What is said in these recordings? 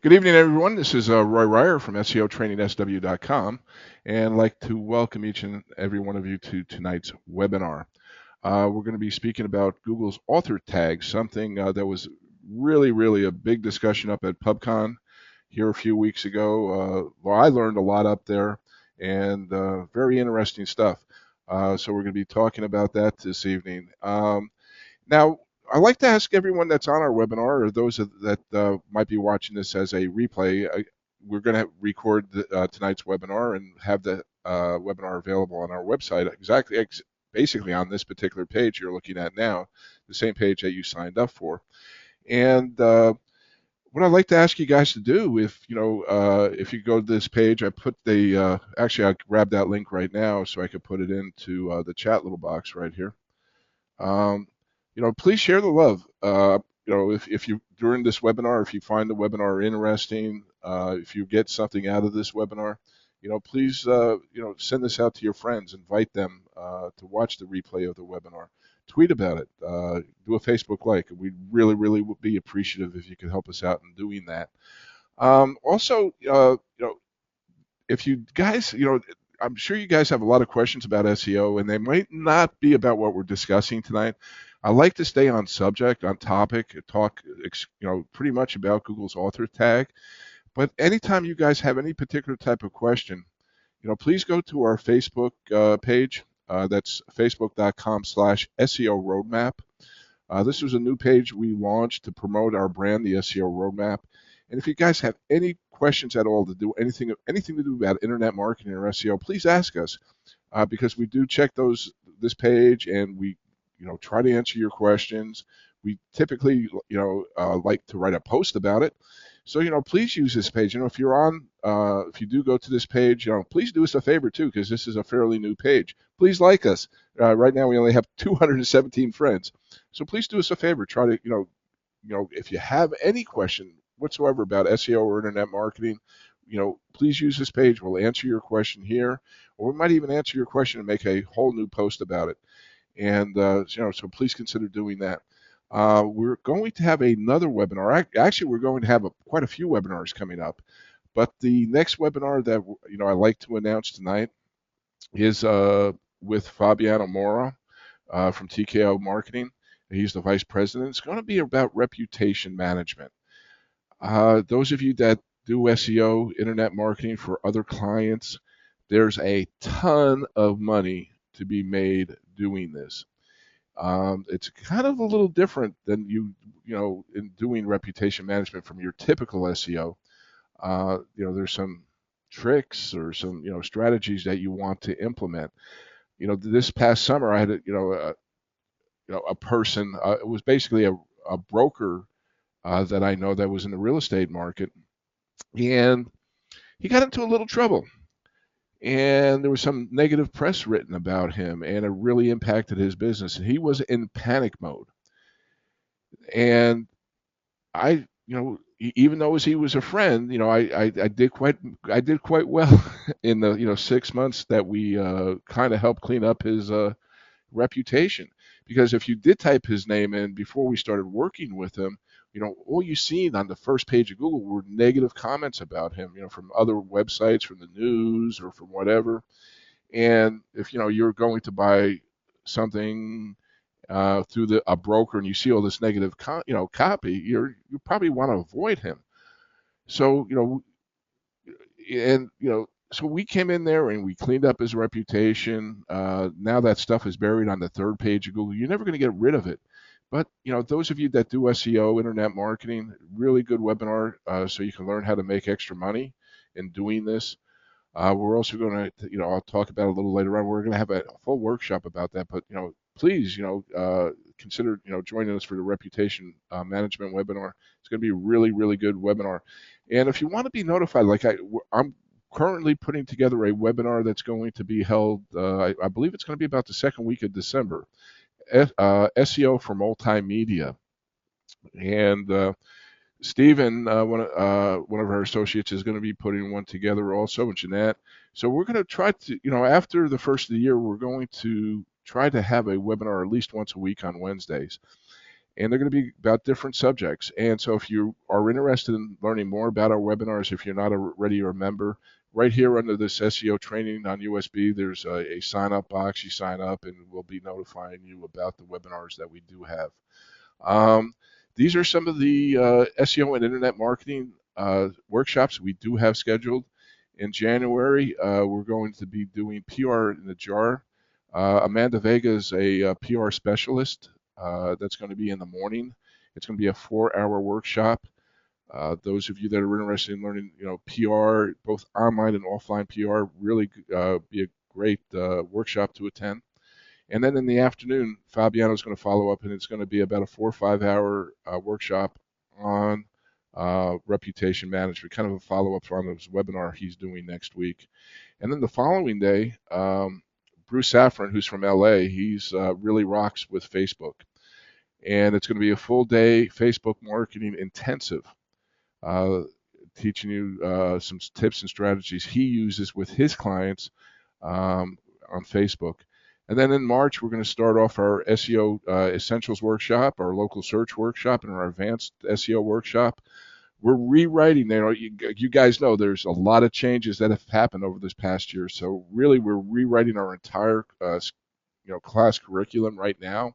Good evening, everyone. This is Roy Ryer from SEOTrainingSW.com, and I'd like to welcome each and every one of you to tonight's webinar. We're going to be speaking about Google's author tag, something that was really a big discussion up at PubCon here a few weeks ago. Well, I learned a lot up there, and very interesting stuff. So we're going to be talking about that this evening. Now, I'd like to ask everyone that's on our webinar, or those that might be watching this as a replay, we're going to record tonight's webinar and have the webinar available on our website, basically on this particular page you're looking at now, the same page that you signed up for. And what I'd like to ask you guys to do, if you go to this page, I put actually I grabbed that link right now so I could put it into the chat little box right here. Please share the love. If you during this webinar, if you find the webinar interesting, if you get something out of this webinar, please send this out to your friends. Invite them to watch the replay of the webinar. Tweet about it. Do a Facebook like. We'd really would be appreciative if you could help us out in doing that. Also, if you guys, I'm sure you guys have a lot of questions about SEO, and they might not be about what we're discussing tonight. I like to stay on subject, on topic, talk, pretty much about Google's author tag. But anytime you guys have any particular type of question, please go to our Facebook page. That's facebook.com/SEO Roadmap. This was a new page we launched to promote our brand, the SEO Roadmap. And if you guys have any questions at all to do anything to do about internet marketing or SEO, please ask us because we do check this page and we try to answer your questions. We typically like to write a post about it. So please use this page. If you're on, if you do go to this page, please do us a favor too, because this is a fairly new page. Please like us. Right now we only have 217 friends, so please do us a favor. Try to if you have any question whatsoever about SEO or internet marketing, please use this page. We'll answer your question here, or we might even answer your question and make a whole new post about it. And so please consider doing that. We're going to have another webinar. Actually, we're going to have quite a few webinars coming up. But the next webinar that I like to announce tonight is with Fabiano Mora from TKO Marketing. He's the vice president. It's going to be about reputation management. Those of you that do SEO, internet marketing for other clients, there's a ton of money to be made doing this. It's kind of a little different than in doing reputation management from your typical SEO. There's some tricks or some strategies that you want to implement. This past summer I had a person. It was basically a broker that I know that was in the real estate market, and he got into a little trouble. And there was some negative press written about him, and it really impacted his business. And he was in panic mode. And I, even though he was a friend, I did quite well in the 6 months that we kind of helped clean up his reputation. Because if you did type his name in before we started working with him, all you seen on the first page of Google were negative comments about him, from other websites, from the news, or from whatever. And if you're going to buy something through a broker and you see all this negative copy, you probably want to avoid him. So so we came in there and we cleaned up his reputation. Now that stuff is buried on the third page of Google. You're never going to get rid of it. But those of you that do SEO, internet marketing, really good webinar, so you can learn how to make extra money in doing this. We're also going to, I'll talk about it a little later on. We're going to have a full workshop about that. But please, consider, joining us for the reputation management webinar. It's going to be a really good webinar. And if you want to be notified, like I'm currently putting together a webinar that's going to be held. I believe it's going to be about the second week of December. SEO for multimedia, and Stephen, one of our associates, is going to be putting one together also, and Jeanette. So we're going to try to, after the first of the year, we're going to try to have a webinar at least once a week on Wednesdays. and they're going to be about different subjects. And so if you are interested in learning more about our webinars, if you're not already a member, right here under this SEO training on USB, there's a sign up box. You sign up and we'll be notifying you about the webinars that we do have. These are some of the SEO and internet marketing workshops we do have scheduled. In January, we're going to be doing PR in the jar. Amanda Vega is a PR specialist. That's going to be in the morning. It's going to be a 4-hour workshop. Those of you that are interested in learning, PR, both online and offline PR, really be a great workshop to attend. And then in the afternoon, Fabiano is going to follow up, and it's going to be about a 4 or 5 hour workshop on reputation management, kind of a follow-up on this webinar he's doing next week. And then the following day, Bruce Safran, who's from LA, he's really rocks with Facebook. And it's going to be a full day Facebook marketing intensive, teaching you some tips and strategies he uses with his clients on Facebook. And then in March, we're going to start off our SEO Essentials workshop, our local search workshop, and our advanced SEO workshop. We're rewriting, you guys know there's a lot of changes that have happened over this past year. So really, we're rewriting our entire class curriculum right now.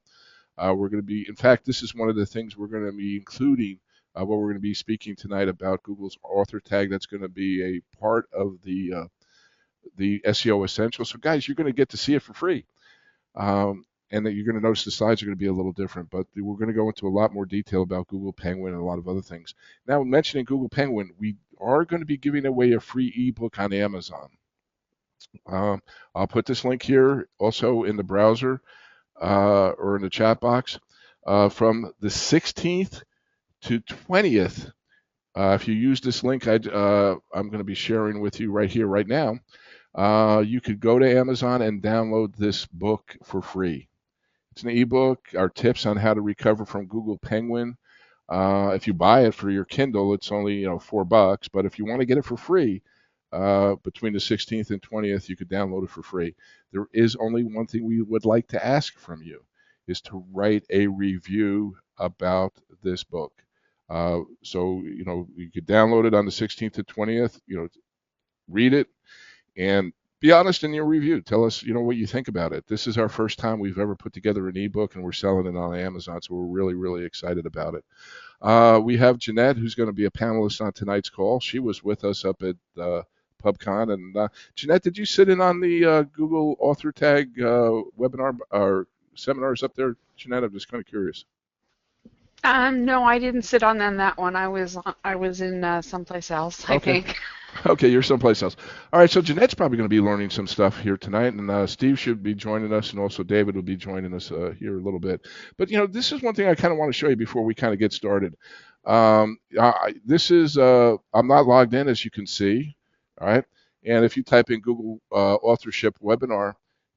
We're going to be, in fact, this is one of the things we're going to be including what we're going to be speaking tonight about Google's author tag. That's going to be a part of the SEO Essentials. So guys, you're going to get to see it for free. And that you're going to notice the slides are going to be a little different, but we're going to go into a lot more detail about Google Penguin and a lot of other things. Now, mentioning Google Penguin, we are going to be giving away a free ebook on Amazon. I'll put this link here also in the browser or in the chat box. From the 16th to 20th, if you use this link I'm going to be sharing with you right here, right now, you could go to Amazon and download this book for free. It's an ebook, our tips on how to recover from Google Penguin. If you buy it for your Kindle, it's only $4, but if you want to get it for free, between the 16th and 20th, you could download it for free. There is only one thing we would like to ask from you, is to write a review about this book. So you could download it on the 16th to 20th, read it, and be honest in your review. Tell us, what you think about it. This is our first time we've ever put together an ebook, and we're selling it on Amazon, so we're really, really excited about it. We have Jeanette, who's going to be a panelist on tonight's call. She was with us up at PubCon. And Jeanette, did you sit in on the Google Author Tag webinar or seminars up there? Jeanette, I'm just kind of curious. No, I didn't sit on that one. I was in someplace else, I think. Okay, you're someplace else. All right, so Jeanette's probably going to be learning some stuff here tonight, and Steve should be joining us, and also David will be joining us here a little bit. But, this is one thing I kind of want to show you before we kind of get started. This is, I'm not logged in, as you can see, all right? And if you type in Google Authorship webinar,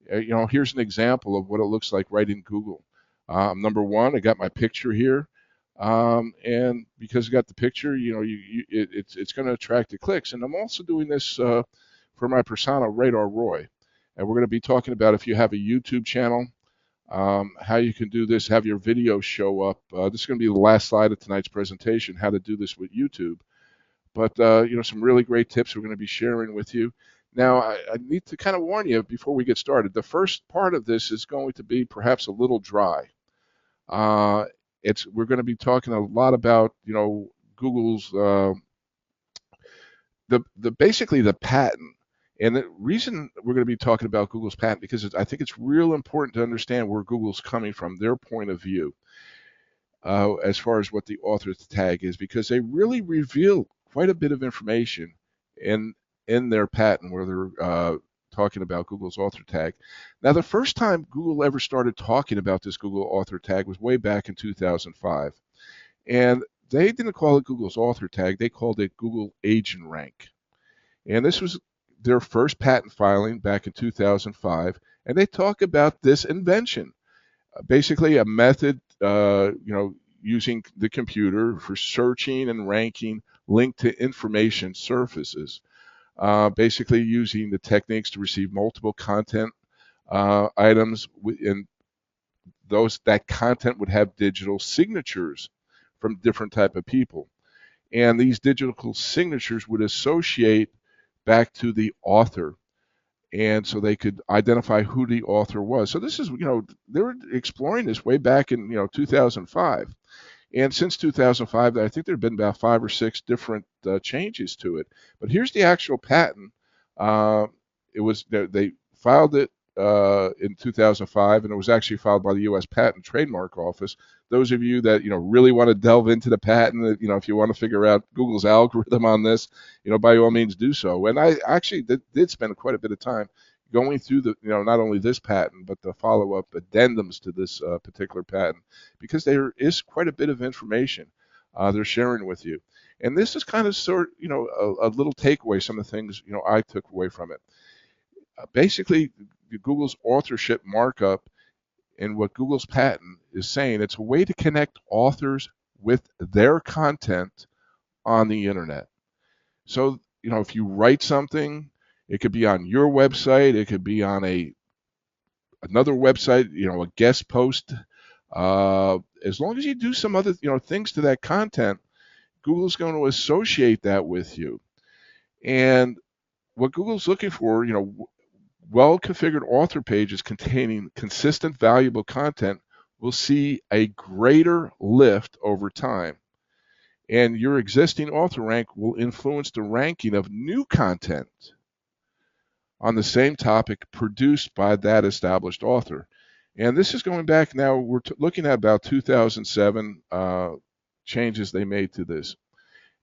here's an example of what it looks like right in Google. Number one, I got my picture here. And because you got the picture, it's going to attract the clicks. And I'm also doing this for my persona, Radar Roy. And we're going to be talking about, if you have a YouTube channel, how you can do this, have your video show up. This is going to be the last slide of tonight's presentation, how to do this with YouTube. But, some really great tips we're going to be sharing with you. Now, I need to kind of warn you before we get started. The first part of this is going to be perhaps a little dry. We're going to be talking a lot about, Google's basically the patent. And the reason we're going to be talking about Google's patent, because I think it's real important to understand where Google's coming from, their point of view, as far as what the author tag is, because they really reveal quite a bit of information in their patent where they're talking about Google's author tag. Now, the first time Google ever started talking about this Google author tag was way back in 2005. And they didn't call it Google's author tag, they called it Google Agent Rank. And this was their first patent filing back in 2005. And they talk about this invention, basically a method, using the computer for searching and ranking linked to information surfaces. Basically using the techniques to receive multiple content items, and that content would have digital signatures from different type of people, and these digital signatures would associate back to the author, and so they could identify who the author was. So this is, they were exploring this way back in 2005. And since 2005, I think there have been about 5 or 6 different changes to it. But here's the actual patent. Uh, it was they filed it in 2005, and it was actually filed by the U.S. Patent Trademark Office. Those of you that really want to delve into the patent, if you want to figure out Google's algorithm on this, by all means do so. And I actually did spend quite a bit of time going through the, not only this patent, but the follow-up addendums to this particular patent, because there is quite a bit of information they're sharing with you. And this is kind of a little takeaway, some of the things, I took away from it. Basically, Google's authorship markup and what Google's patent is saying, it's a way to connect authors with their content on the internet. So, if you write something, it could be on your website, it could be on another website, a guest post. As long as you do some other, things to that content, Google's going to associate that with you. And what Google's looking for, well-configured author pages containing consistent, valuable content will see a greater lift over time. And your existing author rank will influence the ranking of new content on the same topic produced by that established author. And this is going back now, we're looking at about 2007 changes they made to this.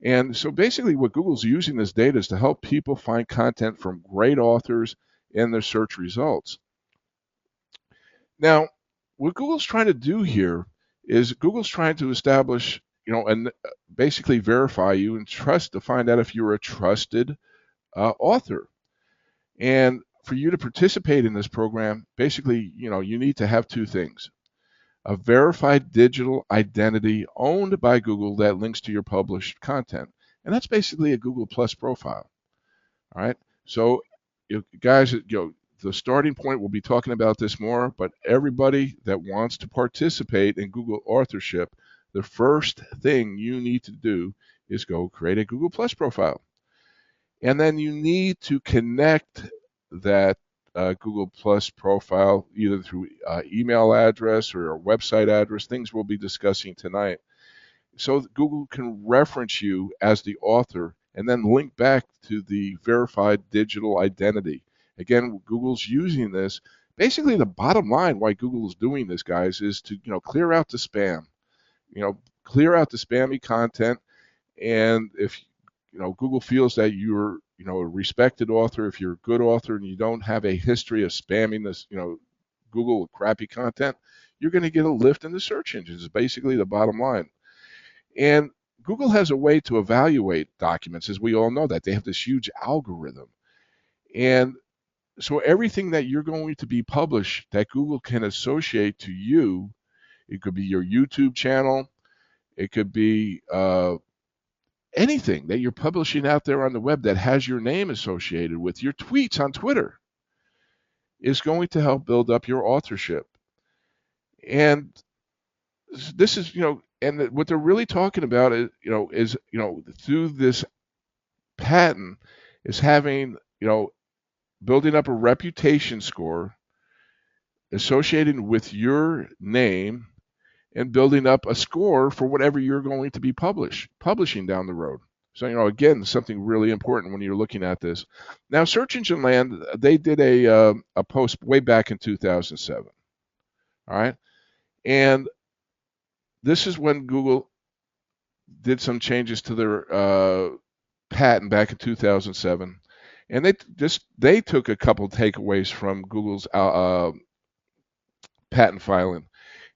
And so basically what Google's using this data is to help people find content from great authors in their search results. Now, what Google's trying to do here is Google's trying to establish, and basically verify you and to find out if you're a trusted author. And for you to participate in this program, basically, you need to have 2 things. A verified digital identity owned by Google that links to your published content. And that's basically a Google Plus profile. All right. So, guys, the starting point, we'll be talking about this more, but everybody that wants to participate in Google authorship, the first thing you need to do is go create a Google Plus profile. And then you need to connect that Google Plus profile either through email address or a website address, things we'll be discussing tonight, so that Google can reference you as the author and then link back to the verified digital identity. Again, Google's using this. Basically, the bottom line why Google is doing this, guys, is to clear out the spam. Clear out the spammy content. And if Google feels that you're a respected author, if you're a good author and you don't have a history of spamming this Google with crappy content, you're going to get a lift in the search engines, is basically the bottom line. And Google has a way to evaluate documents, as we all know that. They have this huge algorithm. And so everything that you're going to be published that Google can associate to you, it could be your YouTube channel, it could be anything that you're publishing out there on the web that has your name associated with, your tweets on Twitter, is going to help build up your authorship. And this is, and what they're really talking about is through this patent is having, building up a reputation score associated with your name and building up a score for whatever you're going to be publishing down the road. So, again, something really important when you're looking at this. Now, Search Engine Land, they did a post way back in 2007. All right. And this is when Google did some changes to their patent back in 2007. And they took a couple takeaways from Google's patent filing.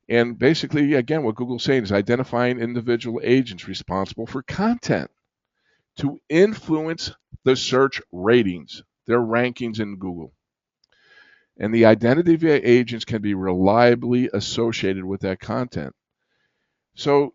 And basically, again, what Google's saying is identifying individual agents responsible for content to influence the search ratings, their rankings in Google. And the identity of agents can be reliably associated with that content. So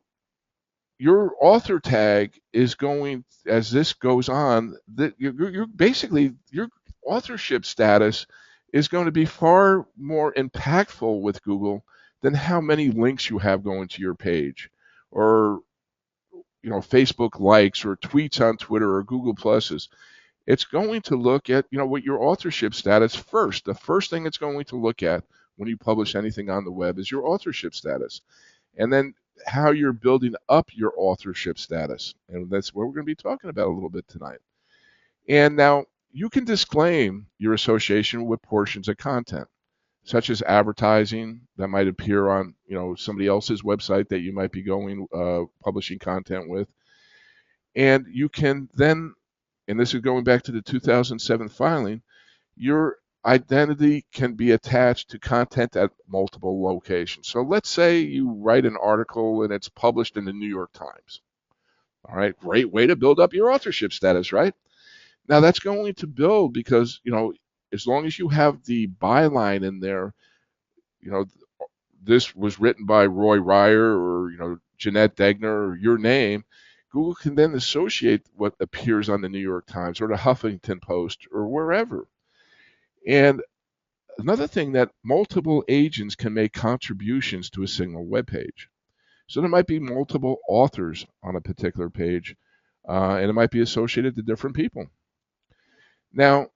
your author tag is going, as this goes on, that you're basically, your authorship status is going to be far more impactful with Google than how many links you have going to your page, or Facebook likes, or tweets on Twitter, or Google Pluses. It's going to look at what your authorship status first. The first thing it's going to look at when you publish anything on the web is your authorship status, and then how you're building up your authorship status. And that's what we're going to be talking about a little bit tonight. And now you can disclaim your association with portions of content, such as advertising that might appear on somebody else's website that you might be going publishing content with. And you can then, and this is going back to the 2007 filing, your identity can be attached to content at multiple locations. So let's say you write an article and it's published in the New York Times. All right, great way to build up your authorship status, right? Now that's going to build because, as long as you have the byline in there, you know, this was written by Roy Ryer, or, Jeanette Degner, or your name, Google can then associate what appears on the New York Times or the Huffington Post or wherever. And another thing, that multiple agents can make contributions to a single web page. So there might be multiple authors on a particular page, and it might be associated to different people. Now,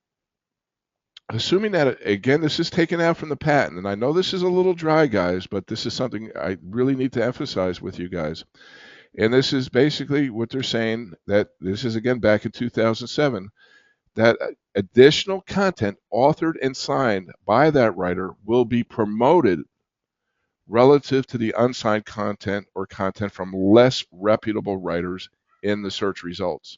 assuming that, again, this is taken out from the patent, and I know this is a little dry, guys, but this is something I really need to emphasize with you guys. And this is basically what they're saying, that this is, again, back in 2007, that additional content authored and signed by that writer will be promoted relative to the unsigned content or content from less reputable writers in the search results.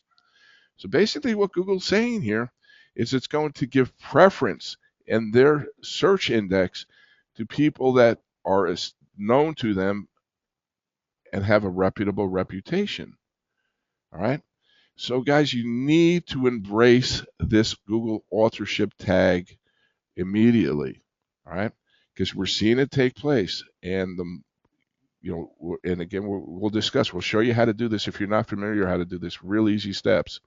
So basically what Google's saying here is it's going to give preference in their search index to people that are known to them and have a reputable reputation. All right? So guys, you need to embrace this Google authorship tag immediately. All right? Because we're seeing it take place, and and again, we'll discuss. We'll show you how to do this if you're not familiar how to do this. Real easy steps.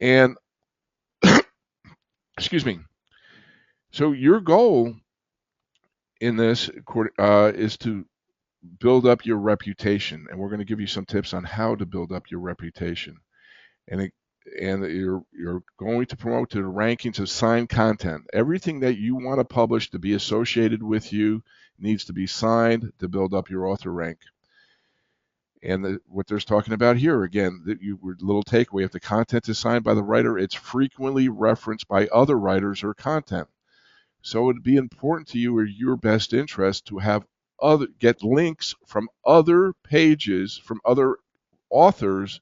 And excuse me. So your goal in this is to build up your reputation, and we're going to give you some tips on how to build up your reputation. And you're going to promote to the rankings of signed content. Everything that you want to publish to be associated with you needs to be signed to build up your author rank. And what they're talking about here, again, little takeaway: if the content is signed by the writer, it's frequently referenced by other writers or content. So it'd be important to you, or your best interest, to have get links from other pages, from other authors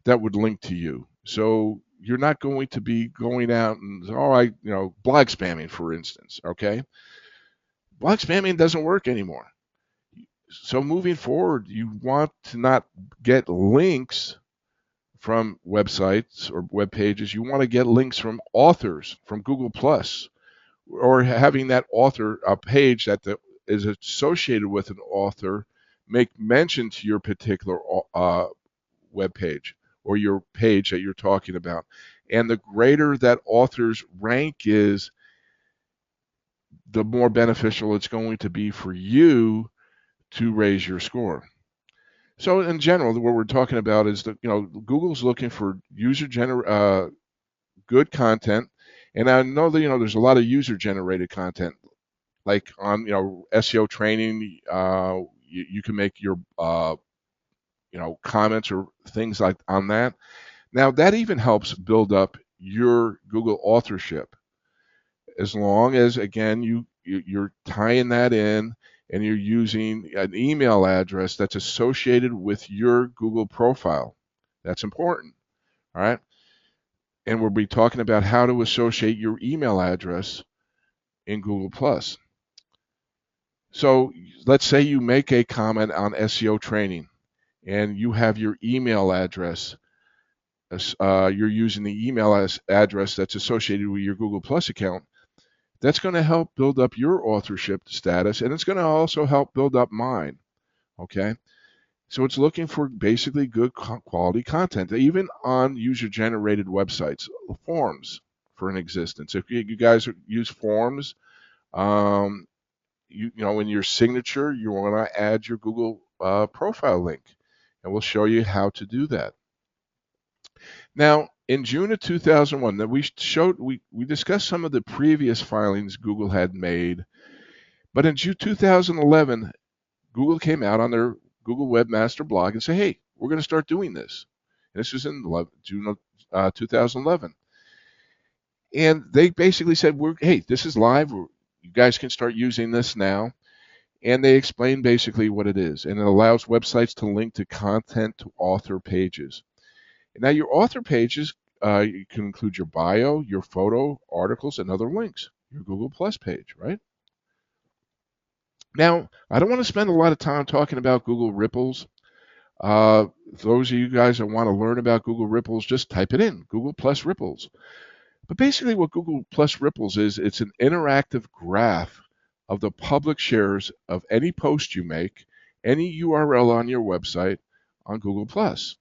that would link to you. So you're not going to be going out and, blog spamming, for instance, okay? Blog spamming doesn't work anymore. So moving forward, you want to not get links from websites or web pages. You want to get links from authors, from Google Plus, or having that author, a page that is associated with an author, make mention to your particular web page or your page that you're talking about. And the greater that author's rank is, the more beneficial it's going to be for you to raise your score. So in general, what we're talking about is that Google's looking for good content, and I know that there's a lot of user-generated content, like on SEO training. You can make your comments or things like on that. Now that even helps build up your Google authorship, as long as, again, you're tying that in and you're using an email address that's associated with your Google profile. That's important. All right. And we'll be talking about how to associate your email address in Google+. So let's say you make a comment on SEO training and you have your email address. You're using the email address that's associated with your Google Plus account. That's going to help build up your authorship status, and it's going to also help build up mine. Okay? So it's looking for basically good quality content, even on user-generated websites. Forms, for an existence. If you guys use forms, in your signature, you want to add your Google profile link, and we'll show you how to do that. Now, in June of 2001, that we discussed some of the previous filings Google had made, but in June 2011, Google came out on their Google Webmaster blog and said, "Hey, we're going to start doing this." And this was in June of 2011, and they basically said, "Hey, this is live. You guys can start using this now." And they explain basically what it is, and it allows websites to link to content to author pages. Now, your author pages, you can include your bio, your photo, articles, and other links. Your Google Plus page, right? Now, I don't want to spend a lot of time talking about Google Ripples. Those of you guys that want to learn about Google Ripples, just type it in, Google Plus Ripples. But basically what Google Plus Ripples is, it's an interactive graph of the public shares of any post you make, any URL on your website on Google Plus.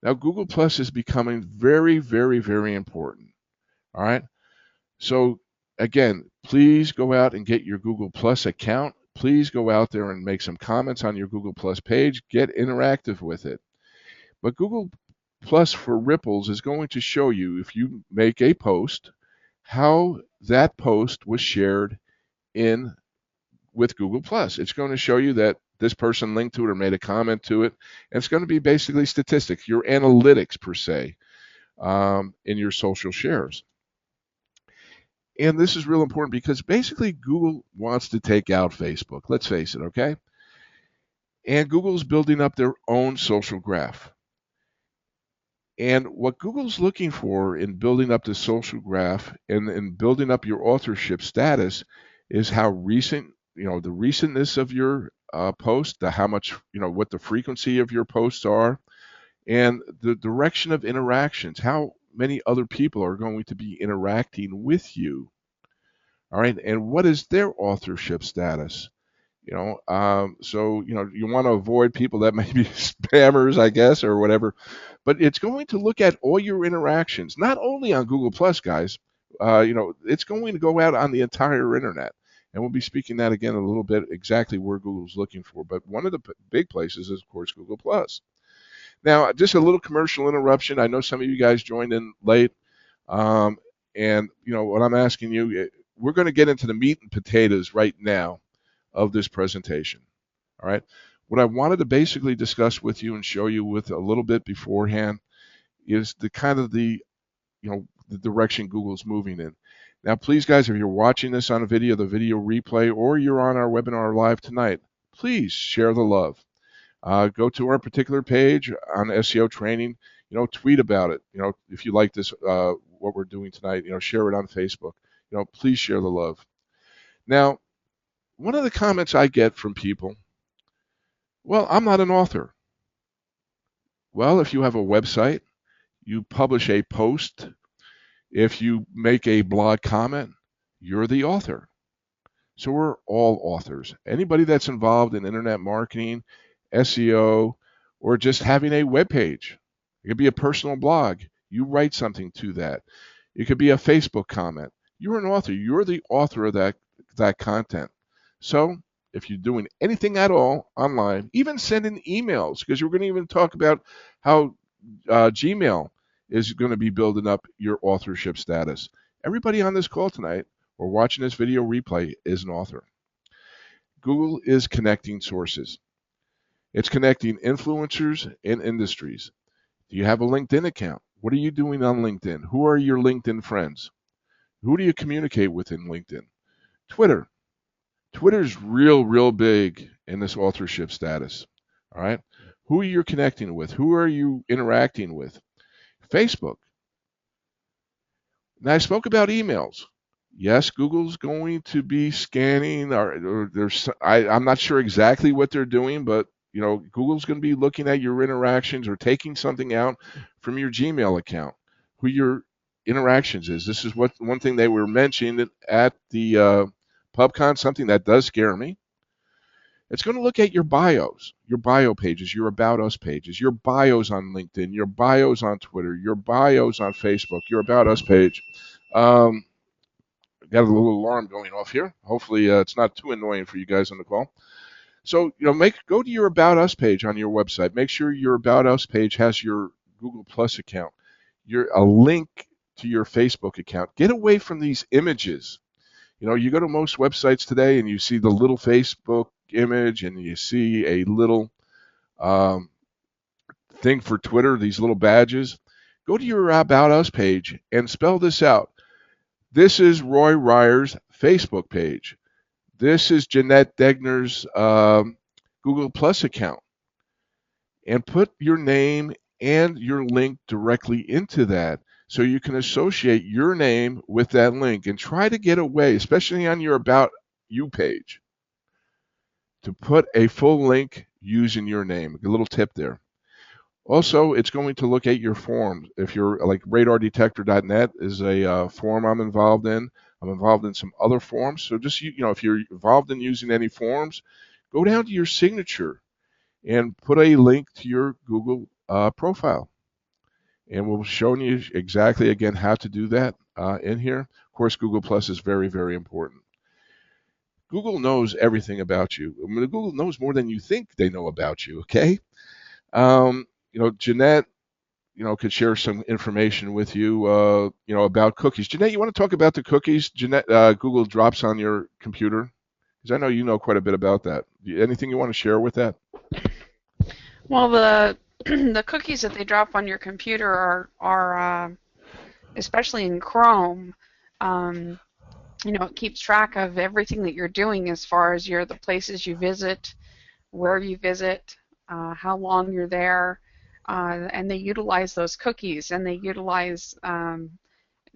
Now, Google Plus is becoming very, very, very important. All right. So, again, please go out and get your Google Plus account. Please go out there and make some comments on your Google Plus page. Get interactive with it. But Google Plus for Ripples is going to show you, if you make a post, how that post was shared with Google Plus. It's going to show you that this person linked to it or made a comment to it, and it's going to be basically statistics, your analytics per se, in your social shares. And this is real important because basically Google wants to take out Facebook. Let's face it, okay? And Google's building up their own social graph. And what Google's looking for in building up the social graph and in building up your authorship status is how recent, the recentness of your post, how much, what the frequency of your posts are, and the direction of interactions, how many other people are going to be interacting with you. All right, and what is their authorship status? So you want to avoid people that may be spammers, I guess, or whatever. But it's going to look at all your interactions, not only on Google Plus, guys. It's going to go out on the entire internet, and we'll be speaking that again in a little bit, exactly where Google's looking for. But one of the big places is, of course, Google Plus. Now, just a little commercial interruption. I know some of you guys joined in late, and what I'm asking you, we're going to get into the meat and potatoes right now of this presentation. All right. What I wanted to basically discuss with you and show you with a little bit beforehand is the kind of the direction Google's moving in. Now, please, guys, if you're watching this on a video, the video replay, or you're on our webinar live tonight, please share the love. Go to our particular page on SEO training. Tweet about it. If you like this, what we're doing tonight, share it on Facebook. Please share the love. Now, one of the comments I get from people, well, I'm not an author. Well, if you have a website, you publish a post, if you make a blog comment, you're the author. So we're all authors. Anybody that's involved in internet marketing, SEO, or just having a web page. It could be a personal blog. You write something to that. It could be a Facebook comment. You're an author. You're the author of that content. So if you're doing anything at all online, even sending emails, because we're going to even talk about how Gmail is going to be building up your authorship status. Everybody on this call tonight or watching this video replay is an author. Google is connecting sources. It's connecting influencers and industries. Do you have a LinkedIn account? What are you doing on LinkedIn? Who are your LinkedIn friends? Who do you communicate with in LinkedIn? Twitter. Twitter's real big in this authorship status. All right. Who are you connecting with? Who are you interacting with? Facebook. Now, I spoke about emails. Yes, Google's going to be scanning, I'm not sure exactly what they're doing, but Google's going to be looking at your interactions or taking something out from your Gmail account, who your interactions is. This is one thing they were mentioning at the PubCon, something that does scare me. It's going to look at your bios, your bio pages, your About Us pages, your bios on LinkedIn, your bios on Twitter, your bios on Facebook, your About Us page. Guys, got a little alarm going off here. Hopefully, it's not too annoying for you guys on the call. So, go to your About Us page on your website. Make sure your About Us page has your Google Plus account, a link to your Facebook account. Get away from these images. You go to most websites today and you see the little Facebook image and you see a little um, thing for Twitter, these little badges. Go to your About Us page and spell this out. This is Roy Ryer's Facebook page. This is Jeanette Degner's Google Plus account. And put your name and your link directly into that so you can associate your name with that link, and try to get away, especially on your About You page, to put a full link using your name. A little tip there. Also, it's going to look at your forms. If you're like radardetector.net is a forum I'm involved in. I'm involved in some other forums. So just, if you're involved in using any forums, go down to your signature and put a link to your Google profile. And we'll show you exactly, again, how to do that in here. Of course, Google Plus is very, very important. Google knows everything about you. I mean, Google knows more than you think they know about you, okay? Jeanette, could share some information with you, about cookies. Jeanette, you want to talk about the cookies Jeanette, Google drops on your computer? Because I know you know quite a bit about that. Anything you want to share with that? Well, the the cookies that they drop on your computer are especially in Chrome. It keeps track of everything that you're doing as far as the places you visit, where you visit, how long you're there, and they utilize those cookies. And they utilize, my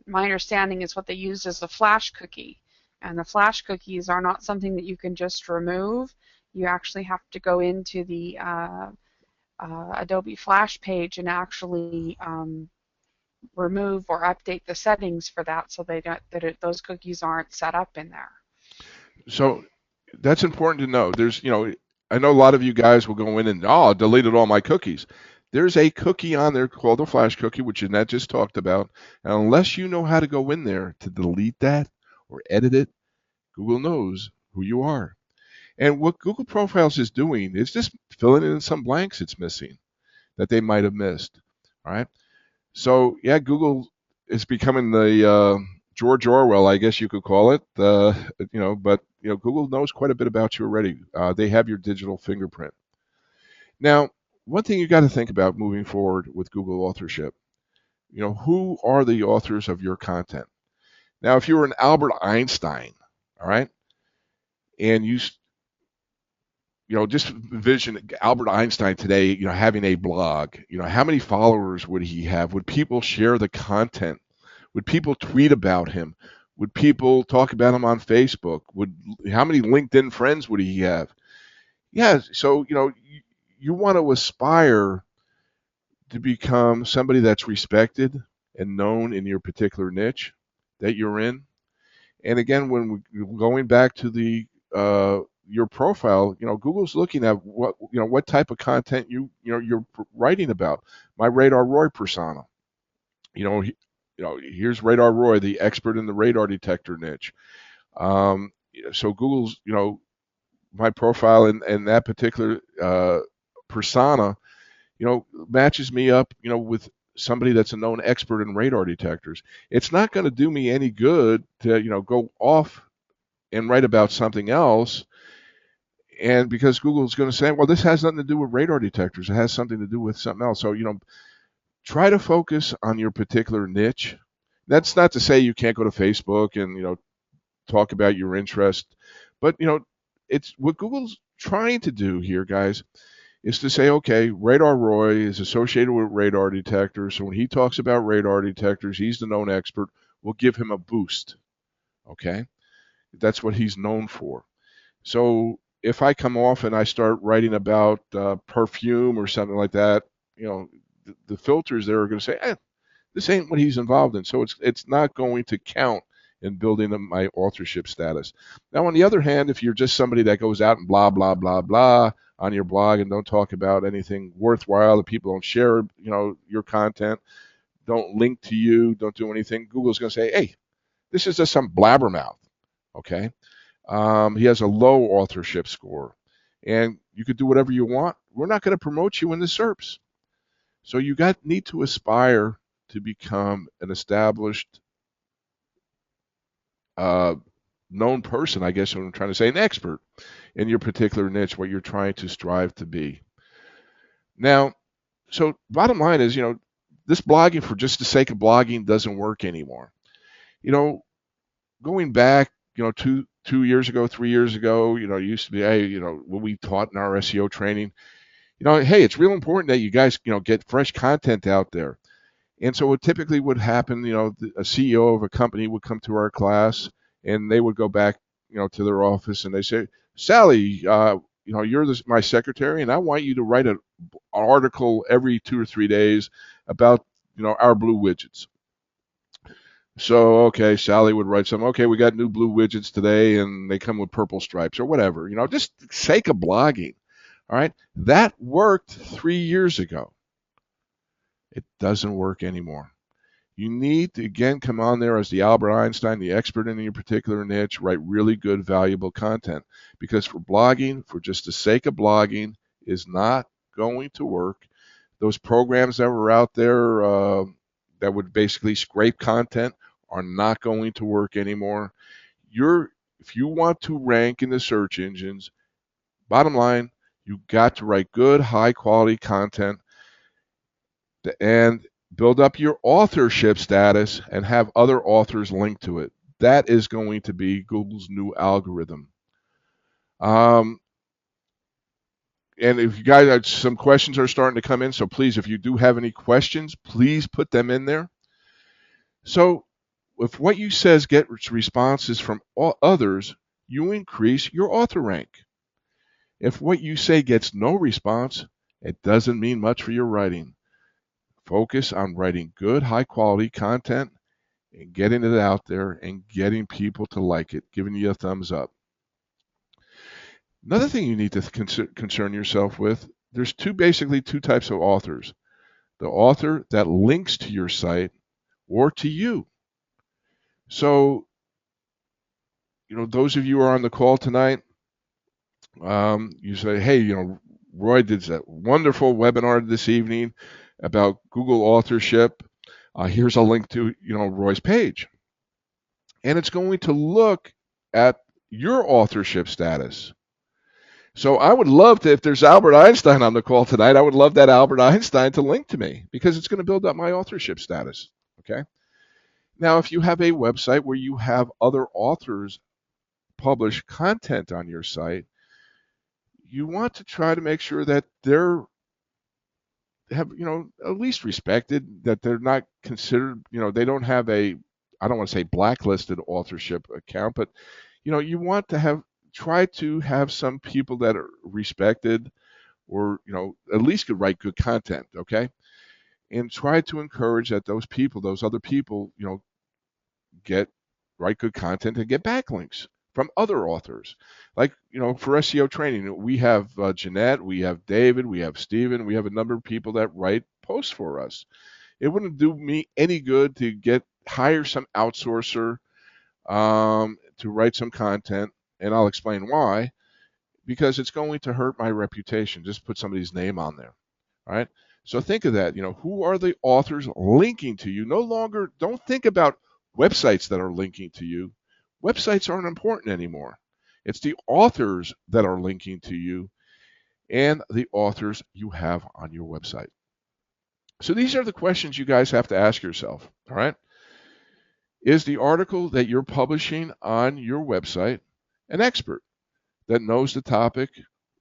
understanding is what they use is the flash cookie. And the flash cookies are not something that you can just remove. You actually have to go into the Adobe Flash page and actually remove or update the settings for that, so those cookies aren't set up in there. So that's important to know. I know a lot of you guys will go in and, I deleted all my cookies. There's a cookie on there called a flash cookie, which Jeanette just talked about. And unless you know how to go in there to delete that or edit it, Google knows who you are. And what Google Profiles is doing is just filling in some blanks it's missing that they might have missed. All right. So yeah, Google is becoming the George Orwell, I guess you could call it. But Google knows quite a bit about you already. They have your digital fingerprint. Now, one thing you got to think about moving forward with Google authorship, who are the authors of your content? Now, if you were an Albert Einstein, all right, and just envision Albert Einstein today, having a blog. How many followers would he have? Would people share the content? Would people tweet about him? Would people talk about him on Facebook? How many LinkedIn friends would he have? Yeah, so you want to aspire to become somebody that's respected and known in your particular niche that you're in. And again, when we're going back to the your profile, Google's looking at what type of content you're writing about. My Radar Roy persona, here's Radar Roy, the expert in the radar detector niche. So Google's, my profile and that particular persona, matches me up, with somebody that's a known expert in radar detectors. It's not going to do me any good to, go off and write about something else. And because Google's going to say, well, this has nothing to do with radar detectors. It has something to do with something else. So, try to focus on your particular niche. That's not to say you can't go to Facebook and, talk about your interest. But, it's what Google's trying to do here, guys, is to say, okay, Radar Roy is associated with radar detectors. So when he talks about radar detectors, he's the known expert. We'll give him a boost. Okay? That's what he's known for. So if I come off and I start writing about perfume or something like that, the filters there are going to say, this ain't what he's involved in. So it's not going to count in building my authorship status. Now, on the other hand, if you're just somebody that goes out and blah, blah, blah, blah on your blog and don't talk about anything worthwhile, that people don't share, your content, don't link to you, don't do anything, Google's going to say, hey, This is just some blabbermouth. Okay. He has a low authorship score, and you could do whatever you want. We're not going to promote you in the SERPs. So you need to aspire to become an established, uh, known person. I guess what I'm trying to say, an expert in your particular niche, what you're trying to strive to be. Now, so bottom line is, this blogging for just the sake of blogging doesn't work anymore. You know, going back, 2 years ago, 3 years ago, it used to be, hey, what we taught in our SEO training, hey, it's real important that you guys, get fresh content out there. And so what typically would happen, a CEO of a company would come to our class and they would go back, to their office and they say, Sally, you're my secretary and I want you to write an article every 2 or 3 days about, our blue widgets. So, okay, Sally would write some, okay, we got new blue widgets today and they come with purple stripes or whatever, just sake of blogging. All right. That worked 3 years ago. It doesn't work anymore. You need to, again, come on there as the Albert Einstein, the expert in your particular niche, write really good, valuable content. Because for blogging, for just the sake of blogging, is not going to work. Those programs that were out there that would basically scrape content are not going to work anymore. If you want to rank in the search engines, bottom line, you got to write good, high quality content and build up your authorship status and have other authors linked to it. That is going to be Google's new algorithm. Um, and if you guys, some questions are starting to come in, so please, if you do have any questions, please put them in there. So if what you says gets responses from others, you increase your author rank. If what you say gets no response, it doesn't mean much for your writing. Focus on writing good, high quality content and getting it out there and getting people to like it, giving you a thumbs up. Another thing you need to concern yourself with, there's basically two types of authors. The author that links to your site or to you. So, those of you who are on the call tonight, you say, hey, Roy did that wonderful webinar this evening about Google authorship. Here's a link to, Roy's page. And it's going to look at your authorship status. So I would love to, if there's Albert Einstein on the call tonight, I would love that Albert Einstein to link to me because it's going to build up my authorship status. Okay. Now, if you have a website where you have other authors publish content on your site, you want to try to make sure that they're at least respected, that they're not considered, they don't have I don't want to say blacklisted authorship account, but you want to try to have some people that are respected or at least could write good content, okay? And try to encourage that those other people, write good content and get backlinks from other authors. Like, for SEO training, we have Jeanette, we have David, we have Steven, we have a number of people that write posts for us. It wouldn't do me any good to hire some outsourcer to write some content, and I'll explain why, because it's going to hurt my reputation. Just put somebody's name on there. All right. So think of that. Who are the authors linking to you? Don't think about websites that are linking to you. Websites aren't important anymore. It's the authors that are linking to you and the authors you have on your website. So these are the questions you guys have to ask yourself. All right. Is the article that you're publishing on your website an expert that knows the topic,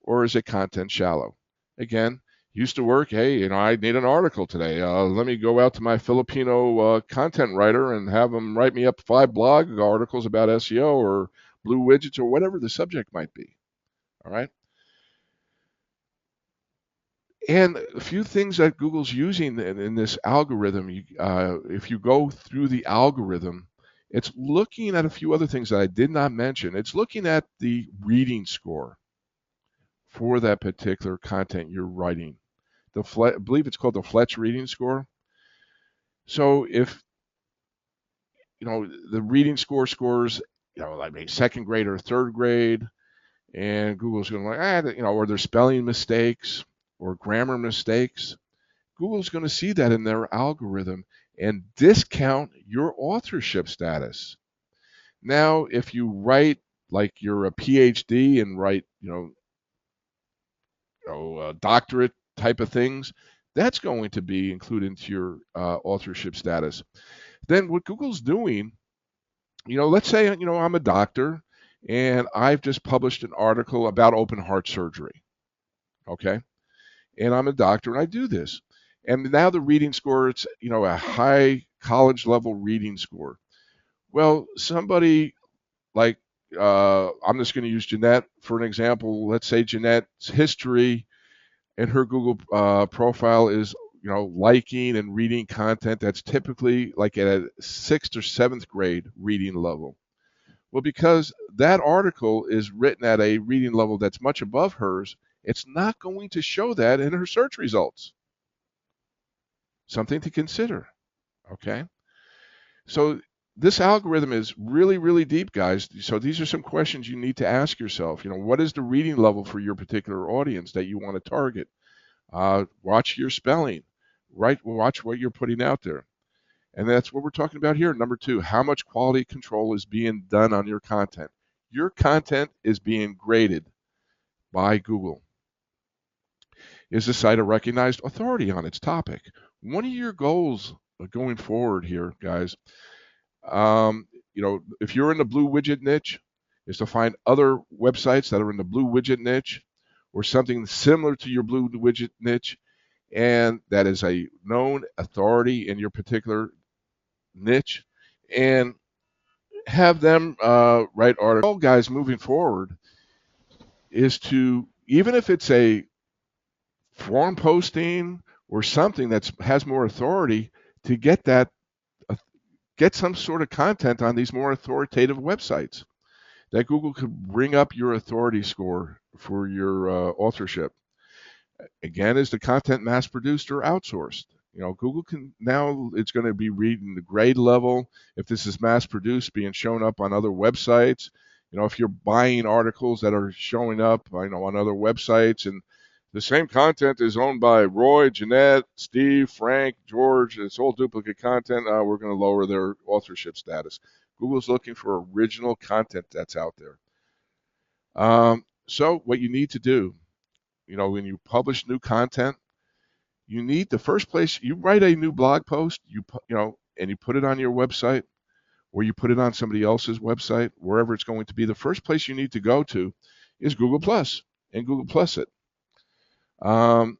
or is it content shallow? Again, used to work, hey, I need an article today. Let me go out to my Filipino content writer and have them write me up 5 blog articles about SEO or blue widgets or whatever the subject might be. All right. And a few things that Google's using in this algorithm, if you go through the algorithm, it's looking at a few other things that I did not mention. It's looking at the reading score for that particular content you're writing. I believe it's called the Fletch reading score. So if the reading scores, like maybe second grade or third grade, and Google's going to or there's spelling mistakes or grammar mistakes. Google's going to see that in their algorithm and discount your authorship status. Now, if you write like you're a PhD and write, doctorate type of things, that's going to be included into your authorship status. Then what Google's doing, let's say, I'm a doctor and I've just published an article about open heart surgery. Okay. And I'm a doctor and I do this. And now the reading score, it's, a high college level reading score. Well, somebody like, I'm just going to use Jeanette for an example. Let's say Jeanette's history and her Google profile is, liking and reading content that's typically like at a sixth or seventh grade reading level. Well, because that article is written at a reading level that's much above hers, it's not going to show that in her search results. Something to consider. Okay. So this algorithm is really, really deep, guys. So these are some questions you need to ask yourself. What is the reading level for your particular audience that you want to target? Watch your spelling, right? Watch what you're putting out there. And that's what we're talking about here. Number 2, how much quality control is being done on your content? Your content is being graded by Google. Is the site a recognized authority on its topic? One of your goals going forward here, guys, if you're in the blue widget niche, is to find other websites that are in the blue widget niche or something similar to your blue widget niche, and that is a known authority in your particular niche, and have them write articles. Well, guys, moving forward is to, even if it's a forum posting or something that has more authority, to get some sort of content on these more authoritative websites that Google could bring up your authority score for your authorship. Again, is the content mass produced or outsourced? Google can now, it's going to be reading the grade level. If this is mass produced, being shown up on other websites. If you're buying articles that are showing up, on other websites, and the same content is owned by Roy, Jeanette, Steve, Frank, George, it's all duplicate content, we're going to lower their authorship status. Google's looking for original content that's out there. So what you need to do, when you publish new content, you need, the first place you write a new blog post, and you put it on your website, or you put it on somebody else's website, wherever it's going to be. The first place you need to go to is Google Plus, and Google Plus it. And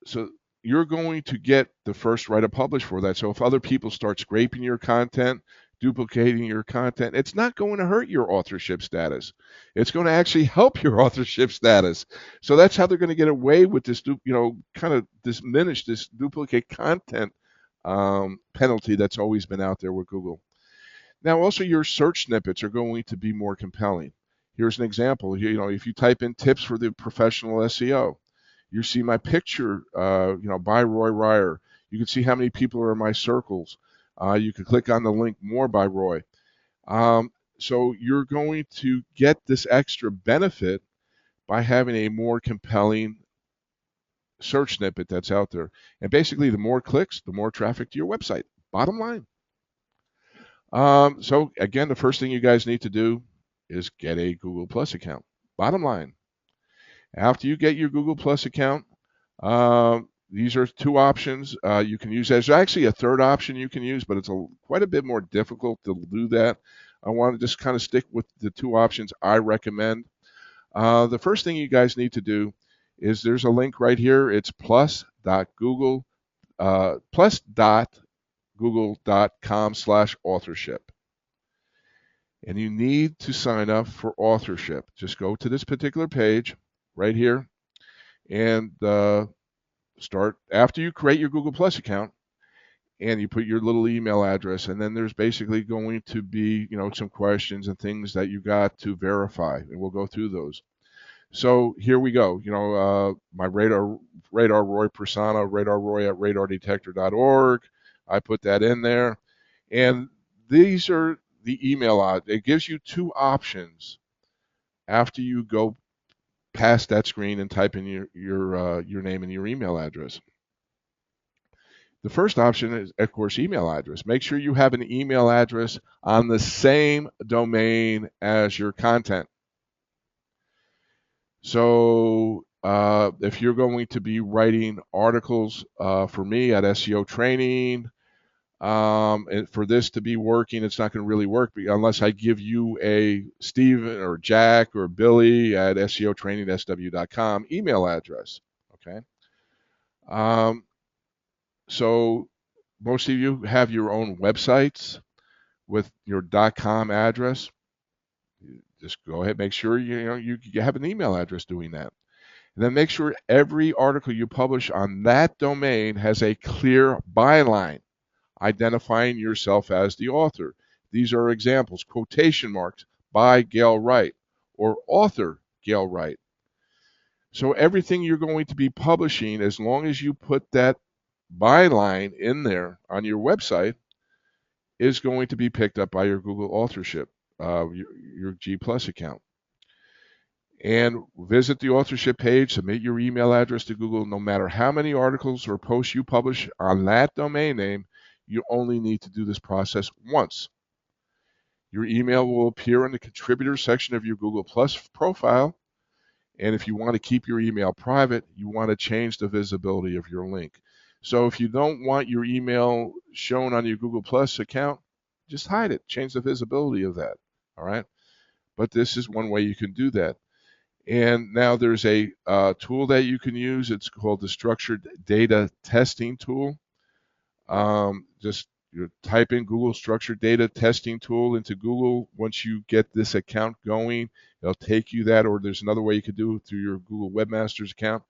so you're going to get the first right of publish for that. So if other people start scraping your content, duplicating your content, it's not going to hurt your authorship status. It's going to actually help your authorship status. So that's how they're going to get away with this, kind of diminish this duplicate content penalty that's always been out there with Google. Now, also your search snippets are going to be more compelling. Here's an example. If you type in tips for the professional SEO, you see my picture, by Roy Ryer. You can see how many people are in my circles. You can click on the link more by Roy. So you're going to get this extra benefit by having a more compelling search snippet that's out there. And basically, the more clicks, the more traffic to your website. Bottom line. So again, the first thing you guys need to do is get a Google Plus account. Bottom line. After you get your Google Plus account, these are 2 options you can use. There's actually a third option you can use, but it's quite a bit more difficult to do that. I want to just kind of stick with the 2 options I recommend. The first thing you guys need to do is there's a link right here. It's plus.google.com/authorship. And you need to sign up for authorship. Just go to this particular page right here and start, after you create your Google Plus account and you put your little email address, and then there's basically going to be, some questions and things that you got to verify, and we'll go through those. So here we go. My Radar Roy persona, Radar Roy at radardetector.org. I put that in there. And these are the email it gives you two options after you go past that screen and type in your name and your email address. The first option is, of course, email address. Make sure you have an email address on the same domain as your content. So if you're going to be writing articles for me at SEO Training, and for this to be working, it's not going to really work unless I give you a Steven or Jack or Billy at SEOtrainingsw.com email address. Okay. Um, so most of you have your own websites with your .com address. Just go ahead, make sure you have an email address doing that. And then make sure every article you publish on that domain has a clear byline identifying yourself as the author. These are examples: quotation marks by Gail Wright or author Gail Wright. So everything you're going to be publishing, as long as you put that byline in there on your website, is going to be picked up by your Google Authorship, your G Plus account. And visit the authorship page, submit your email address to Google. No matter how many articles or posts you publish on that domain name, you only need to do this process once. Your email will appear in the contributor section of your Google Plus profile. And if you want to keep your email private, you want to change the visibility of your link. So if you don't want your email shown on your Google Plus account, just hide it. Change the visibility of that. All right. But this is one way you can do that. And now there's a tool that you can use. It's called the Structured Data Testing Tool. Just type in Google Structured Data Testing Tool into Google. Once you get this account going, it'll take you that, or there's another way you could do it through your Google Webmasters account.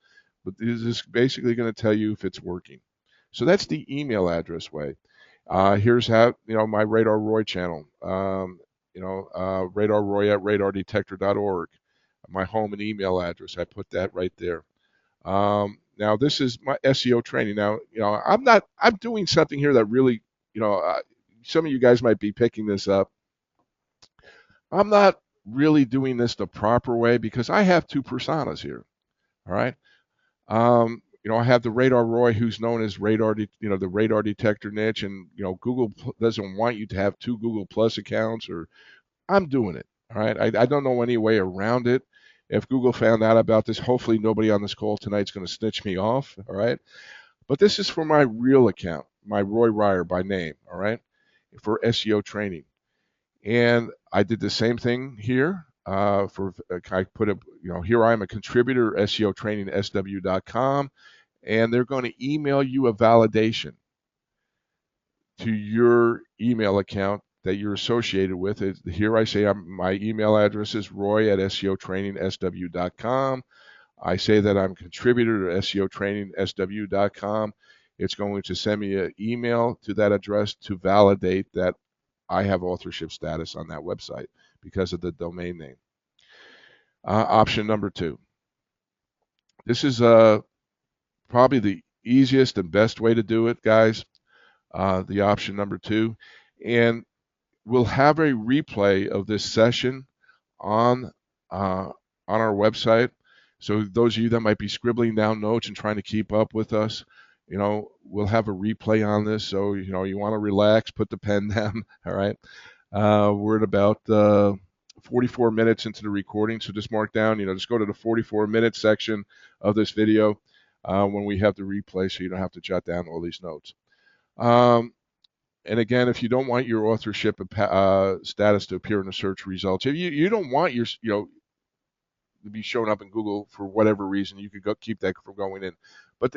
But this is basically going to tell you if it's working. So that's the email address way. Here's how, my Radar Roy channel. Radar Roy at radardetector.org. My home and email address. I put that right there. Now this is my SEO training. Now, I'm doing something here that really, some of you guys might be picking this up. I'm not really doing this the proper way because I have two personas here. All right. I have the Radar Roy, who's known as the radar detector niche, and Google doesn't want you to have two Google Plus accounts, or I'm doing it. All right. I don't know any way around it. If Google found out about this, hopefully nobody on this call tonight is going to snitch me off. All right. But this is for my real account, my Roy Ryer by name. All right. For SEO training. And I did the same thing here. I put it, here I am a contributor, SEO training, SW.com, and they're going to email you a validation to your email account that you're associated with. Here I say my email address is roy at seotrainingsw.com. I say that I'm a contributor to seotrainingsw.com. It's going to send me an email to that address to validate that I have authorship status on that website because of the domain name. Option number 2. This is probably the easiest and best way to do it, guys. The option number 2. And we'll have a replay of this session on our website. So those of you that might be scribbling down notes and trying to keep up with us, we'll have a replay on this. So, you want to relax, put the pen down. All right. We're at about 44 minutes into the recording. So just mark down, just go to the 44-minute section of this video when we have the replay, so you don't have to jot down all these notes. And again, if you don't want your authorship status to appear in the search results, if you don't want your, to be shown up in Google for whatever reason, you could keep that from going in. But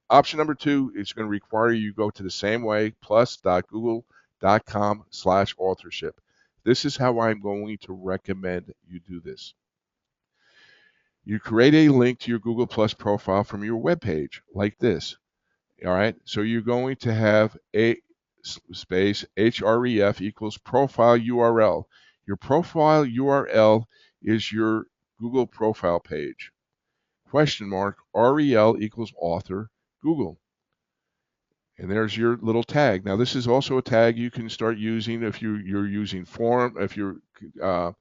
option number 2 is going to require you go to the same way, plus.google.com/authorship. This is how I'm going to recommend you do this. You create a link to your Google Plus profile from your web page like this. All right. So you're going to have a space href equals profile URL. Your profile URL is your Google profile page. Question mark rel equals author Google. And there's your little tag. Now this is also a tag you can start using if you're using form, if you're uh,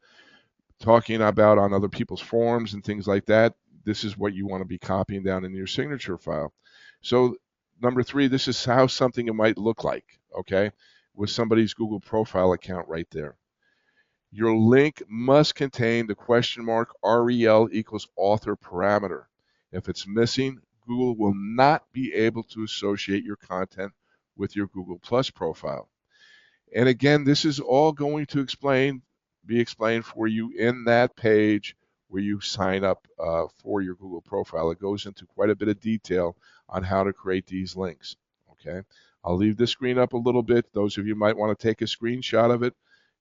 talking about on other people's forums and things like that. This is what you want to be copying down in your signature file. So number three, this is how something it might look like, okay, with somebody's Google profile account right there. Your link must contain the question mark rel equals author parameter. If it's missing, Google will not be able to associate your content with your Google Plus profile. And again, this is all going to be explained for you in that page where you sign up for your Google profile. It goes into quite a bit of detail on how to create these links. Okay, I'll leave the screen up a little bit. Those of you might want to take a screenshot of it.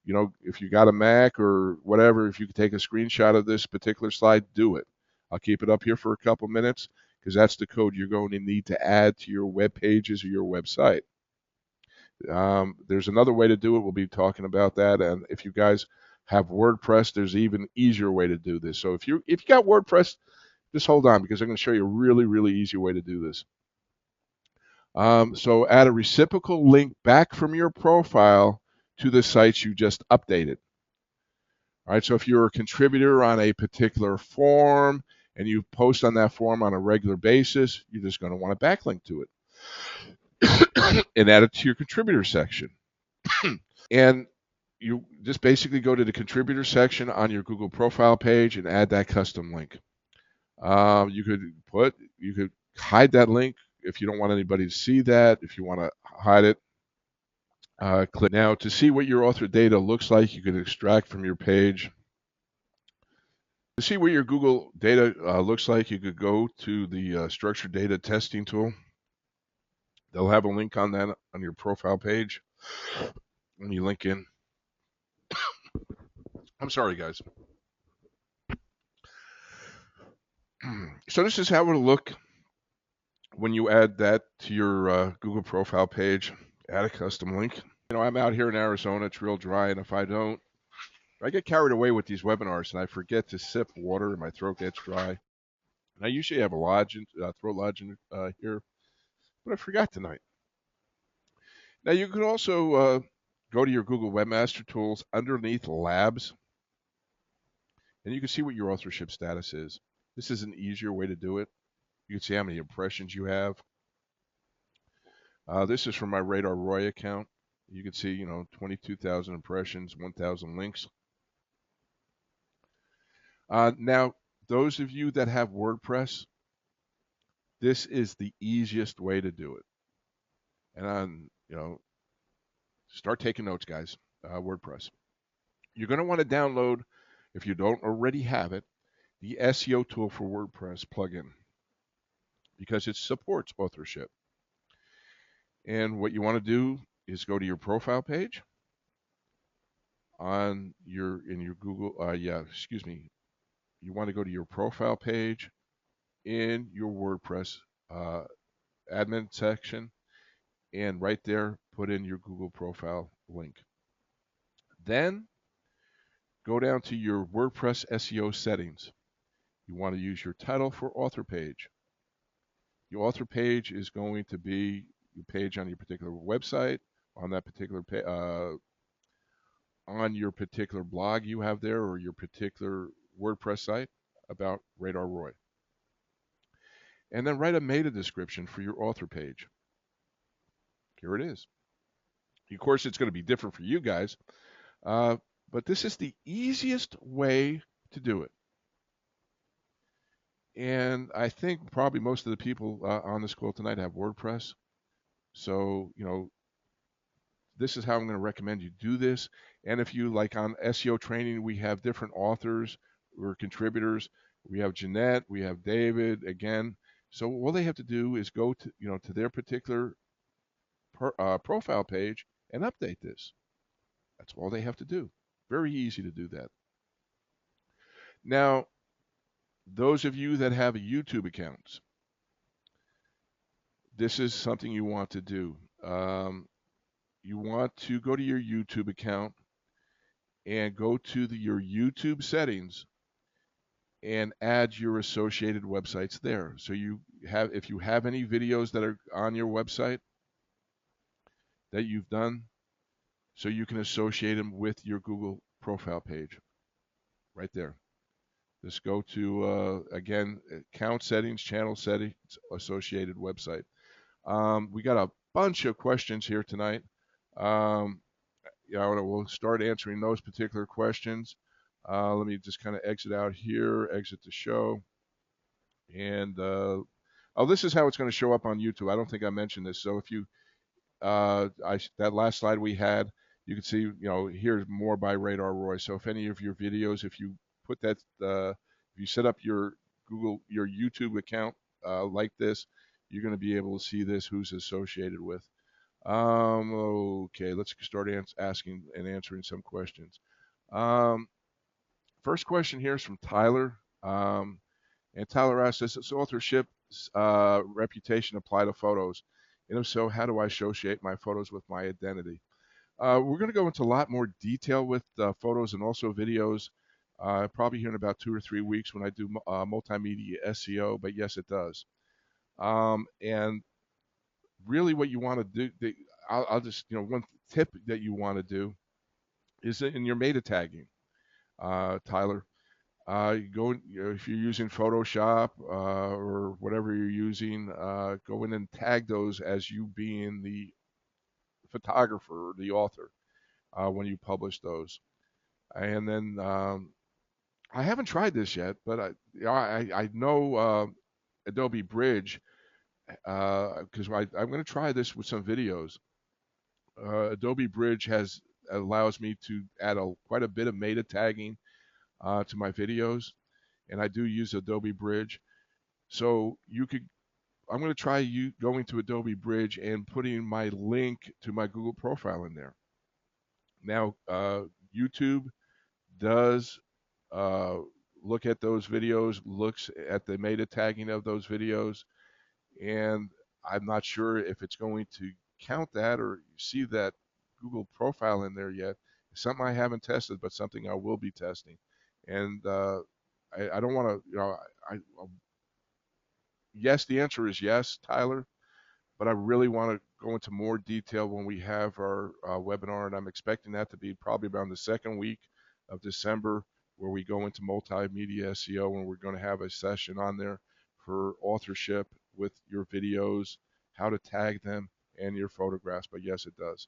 You know, if you got a Mac or whatever, if you could take a screenshot of this particular slide, do it. I'll keep it up here for a couple minutes because that's the code you're going to need to add to your web pages or your website. There's another way to do it. We'll be talking about that. And if you guys have WordPress, there's an even easier way to do this. So if you got WordPress, just hold on because I'm going to show you a really, really easy way to do this. So add a reciprocal link back from your profile to the sites you just updated. All right, so if you're a contributor on a particular forum and you post on that forum on a regular basis, you're just going to want a backlink to it and add it to your contributor section. And you just basically go to the contributor section on your Google profile page and add that custom link. You could hide that link if you don't want anybody to see that. If you want to hide it, click. Now to see what your author data looks like, you can extract from your page. To see what your Google data looks like, you could go to the structured data testing tool. They'll have a link on that on your profile page when you link in. I'm sorry, guys. So this is how it'll look when you add that to your Google profile page. Add a custom link. You know, I'm out here in Arizona. It's real dry, and if I get carried away with these webinars, and I forget to sip water, and my throat gets dry. And I usually have a throat lodging here, but I forgot tonight. Now you can also go to your Google Webmaster Tools underneath Labs, and you can see what your authorship status is. This is an easier way to do it. You can see how many impressions you have. This is from my Radar Roy account. You can see, 22,000 impressions, 1,000 links. Now, those of you that have WordPress, this is the easiest way to do it. And, start taking notes, guys. WordPress. You're going to want to download, if you don't already have it, the SEO tool for WordPress plugin because it supports authorship. And what you want to do is go to your profile page in your Google. You want to go to your profile page in your WordPress admin section, and right there, put in your Google profile link. Then go down to your WordPress SEO settings. You want to use your title for author page. Your author page is going to be your page on your particular website, on that particular on your particular blog you have there, or your particular WordPress site about Radar Roy. And then write a meta description for your author page. Here it is. Of course, it's going to be different for you guys, but this is the easiest way to do it. And I think probably most of the people on this call tonight have WordPress. So, this is how I'm going to recommend you do this. And if you like on SEO training, we have different authors or contributors. We have Jeanette, we have David again. So all they have to do is go to, to their particular profile page and update this. That's all they have to do. Very easy to do that. Now, those of you that have YouTube accounts, this is something you want to do. You want to go to your YouTube account and go to your YouTube settings and add your associated websites there. So if you have any videos that are on your website, that you've done so you can associate them with your Google profile page right there. Just go to, again, account settings, channel settings, associated website. We got a bunch of questions here tonight. Um, yeah, we'll start answering those particular questions. Let me just kind of exit out here, exit the show. And oh, this is how it's going to show up on YouTube. I don't think I mentioned this. So if you that last slide we had, you can see, here's more by Radar Roy. So if any of your videos, if you put that, if you set up your your YouTube account like this, you're going to be able to see this, who's associated with. Okay, let's start asking and answering some questions. Um, First question here is from Tyler. And Tyler asks, does authorship reputation apply to photos? And if so, how do I associate my photos with my identity? We're going to go into a lot more detail with photos and also videos, probably here in about 2 or 3 weeks when I do multimedia SEO, but yes, it does. And really what you want to do, I'll just, one tip that you want to do is in your meta tagging, Tyler. If you're using Photoshop or whatever you're using, go in and tag those as you being the photographer or the author when you publish those. And then I haven't tried this yet, but I know Adobe Bridge because I'm going to try this with some videos. Adobe Bridge allows me to add quite a bit of meta tagging to my videos, and I do use Adobe Bridge. So I'm going to try going to Adobe Bridge and putting my link to my Google profile in there. Now, YouTube does uh, look at those videos, looks at the meta tagging of those videos, and I'm not sure if it's going to count that or see that Google profile in there yet. It's something I haven't tested, but something I will be testing. And I don't want to, yes, the answer is yes, Tyler, but I really want to go into more detail when we have our webinar, and I'm expecting that to be probably around the second week of December, where we go into multimedia SEO, and we're going to have a session on there for authorship with your videos, how to tag them, and your photographs. But yes, it does.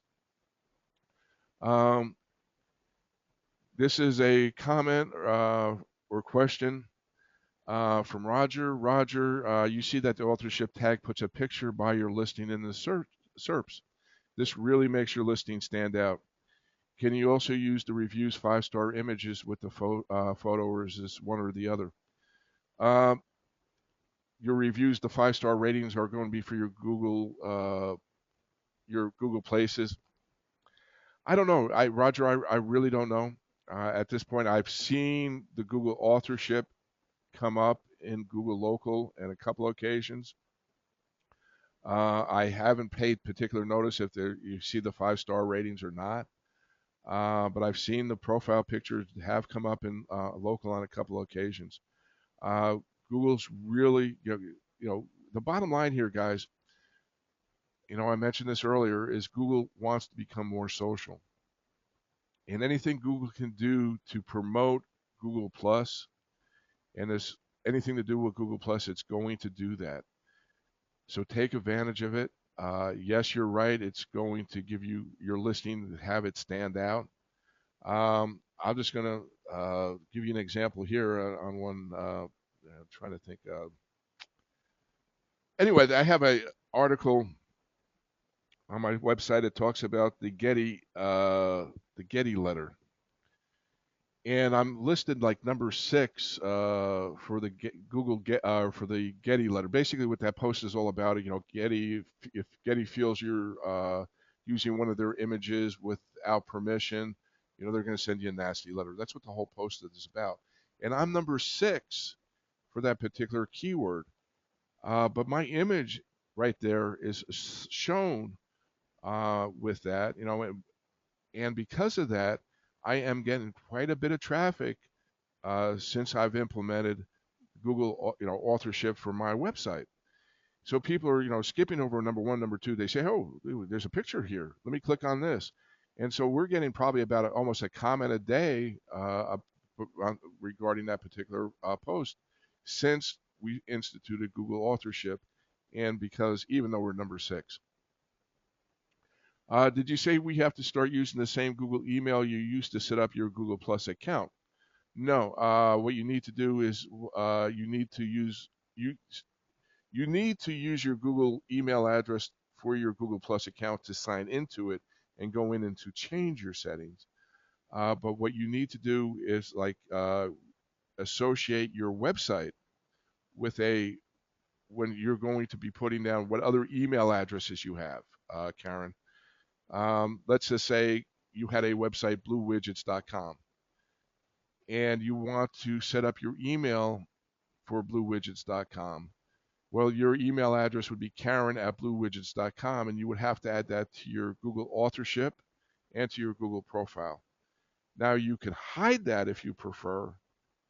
This is a comment or question from Roger. Roger, you see that the authorship tag puts a picture by your listing in the SERPs. This really makes your listing stand out. Can you also use the reviews 5-star images with the photo, or is this one or the other? Your reviews, the 5-star ratings are going to be for your Google Places. I don't know, Roger. I really don't know. At this point, I've seen the Google authorship come up in Google Local on a couple of occasions. I haven't paid particular notice if you see the 5-star ratings or not. But I've seen the profile pictures have come up in local on a couple of occasions. Google's really, the bottom line here, guys, I mentioned this earlier, is Google wants to become more social. And anything Google can do to promote Google Plus, and there's anything to do with Google Plus, it's going to do that. So take advantage of it. Yes, you're right. It's going to give you your listing, have it stand out. I'm just going to give you an example here on one. I'm trying to think. Anyway, I have an article on my website that talks about the Getty letter, and I'm listed like number 6 for the for the Getty letter. Basically, what that post is all about, Getty. If Getty feels you're using one of their images without permission, they're going to send you a nasty letter. That's what the whole post is about. And I'm number 6 for that particular keyword. But my image right there is shown with that, and because of that, I am getting quite a bit of traffic since I've implemented Google, authorship for my website. So people are, skipping over number one, number two. They say, oh, there's a picture here. Let me click on this. And so we're getting probably about almost a comment a day regarding that particular post since we instituted Google authorship, and because even though we're number six. Did you say we have to start using the same Google email you used to set up your Google Plus account? No. What you need to do is you need to use you you need to use your Google email address for your Google Plus account to sign into it and go in and to change your settings. But what you need to do is like associate your website with a when you're going to be putting down what other email addresses you have, Karen. Let's just say you had a website, bluewidgets.com, and you want to set up your email for bluewidgets.com. Well, your email address would be karen@bluewidgets.com, and you would have to add that to your Google authorship and to your Google profile. Now, you can hide that if you prefer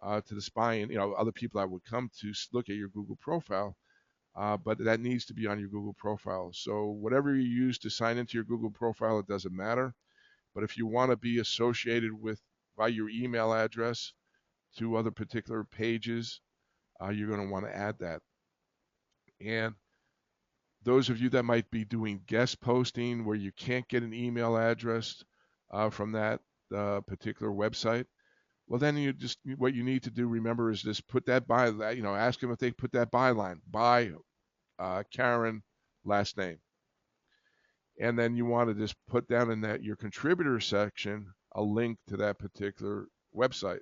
to the spying, other people that would come to look at your Google profile, but that needs to be on your Google profile. So whatever you use to sign into your Google profile, it doesn't matter. But if you want to be associated with by your email address to other particular pages, you're going to want to add that. And those of you that might be doing guest posting where you can't get an email address from that particular website, well, then what you need to do, remember, is just put that by that, ask them if they put that byline, by Karen, last name. And then you want to just put down in that your contributor section a link to that particular website.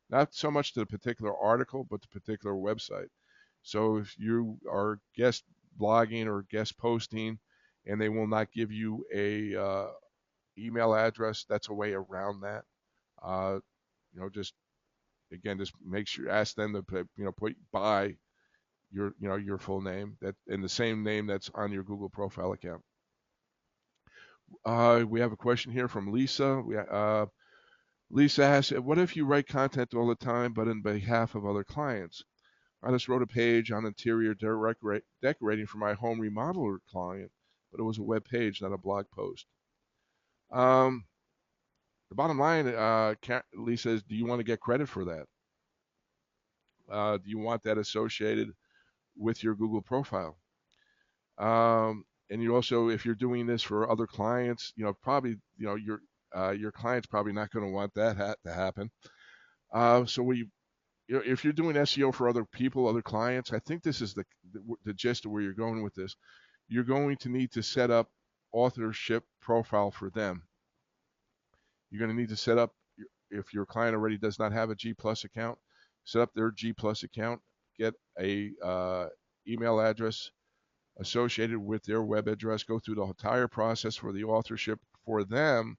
Not so much to the particular article, but the particular website. So if you are guest blogging or guest posting and they will not give you a email address, that's a way around that. Just again, just make sure, ask them to put, put by your full name, that and the same name that's on your Google profile account. We have a question here from Lisa. Lisa asks, what if you write content all the time, but in behalf of other clients? I just wrote a page on interior decorating for my home remodeler client, but it was a web page, not a blog post. The bottom line, Lisa, is do you want to get credit for that? Do you want that associated with your Google profile? And you also, if you're doing this for other clients, probably, your client's probably not going to want that to happen. So if you're doing SEO for other people, other clients, I think this is the gist of where you're going with this. You're going to need to set up authorship profile for them. You're going to need to set up, if your client already does not have a G Plus account, set up their G Plus account, get a email address associated with their web address, go through the entire process for the authorship for them.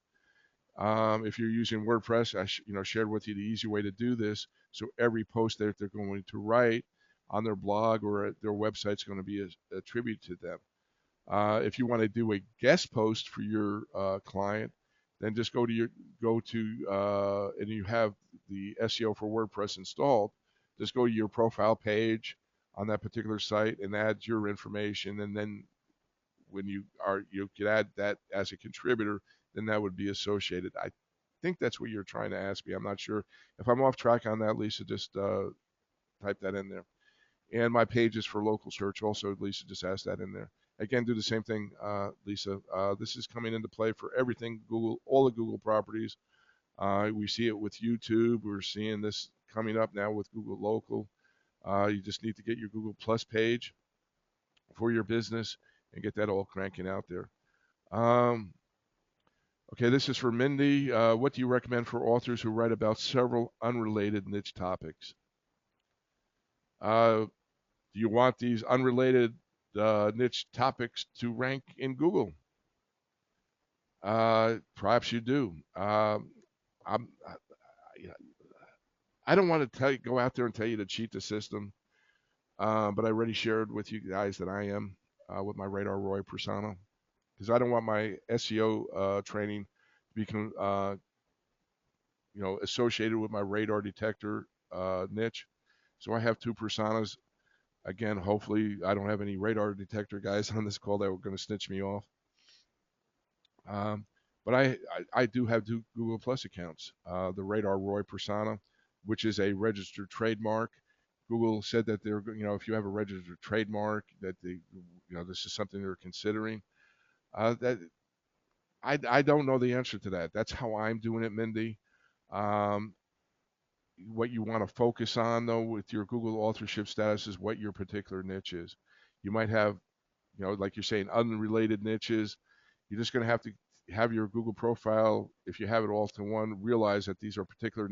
If you're using WordPress, I shared with you the easy way to do this. So every post that they're going to write on their blog or at their website is going to be a tribute to them. If you want to do a guest post for your client, then just and you have the SEO for WordPress installed. Just go to your profile page on that particular site and add your information, and then when you could add that as a contributor, then that would be associated. I think that's what you're trying to ask me. I'm not sure. If I'm off track on that, Lisa, just type that in there. And my page is for local search also. Lisa, just ask that in there. Again, do the same thing, Lisa. This is coming into play for everything Google, all the Google properties. We see it with YouTube. We're seeing this coming up now with Google Local. You just need to get your Google Plus page for your business and get that all cranking out there. Okay, this is for Mindy. What do you recommend for authors who write about several unrelated niche topics? Do you want these unrelated niche topics to rank in Google? Perhaps you do. I don't want to go out there and tell you to cheat the system, but I already shared with you guys that I am with my Radar Roy persona, because I don't want my SEO training to become associated with my radar detector niche. So I have two personas. Again, hopefully I don't have any radar detector guys on this call that were going to snitch me off. Um, but I do have two Google Plus accounts. The Radar Roy persona, which is a registered trademark. Google said that they're, if you have a registered trademark, that this is something they're considering. That I don't know the answer to that. That's how I'm doing it, Mindy. Um, what you want to focus on though with your Google authorship status is what your particular niche is. You might have, like you're saying, unrelated niches. You're just going to have to have your Google profile, if you have it all to one, realize that these are particular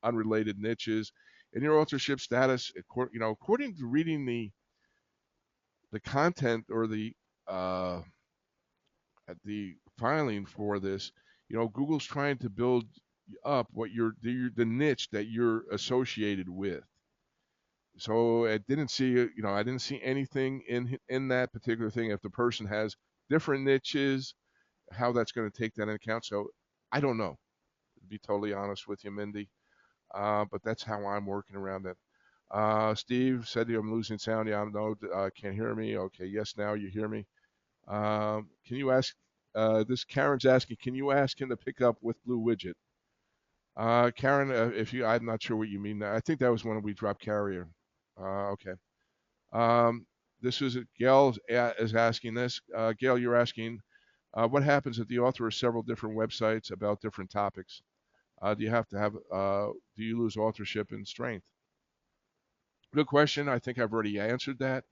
unrelated niches. And your authorship status, according to reading the content or uh, the filing for this, Google's trying to build up what the niche that you're associated with. So I didn't see anything in that particular thing. If the person has different niches, how that's going to take that into account. So I don't know, to be totally honest with you, Mindy. But that's how I'm working around it. Steve said I'm losing sound. Yeah, no, can't hear me. Okay, yes, now you hear me. Can you ask? This Karen's asking, can you ask him to pick up with Blue Widget? Karen, I'm not sure what you mean. I think that was when we dropped carrier. Okay. Um, this is Gail is asking this. Gail, you're asking, what happens if the author has several different websites about different topics? Do you have to have? Do you lose authorship and strength? Good question. I think I've already answered that.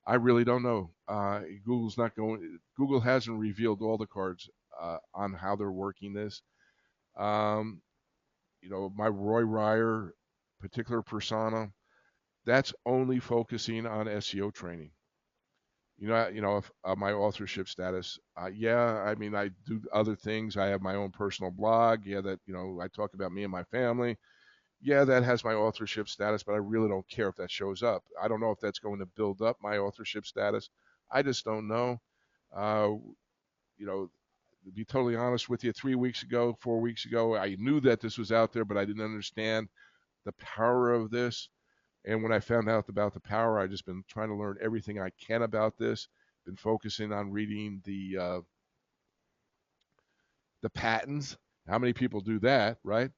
I really don't know. Google's not going. Google hasn't revealed all the cards on how they're working this. Um, my Roy Ryer particular persona, that's only focusing on SEO training. If my authorship status, yeah, I mean, I do other things. I have my own personal blog. Yeah, that I talk about me and my family. Yeah, that has my authorship status, but I really don't care if that shows up. I don't know if that's going to build up my authorship status. I just don't know. Uh, to be totally honest with you, 3 weeks ago, 4 weeks ago, I knew that this was out there, but I didn't understand the power of this. And when I found out about the power, I just been trying to learn everything I can about this. Been focusing on reading the patents. How many people do that, right?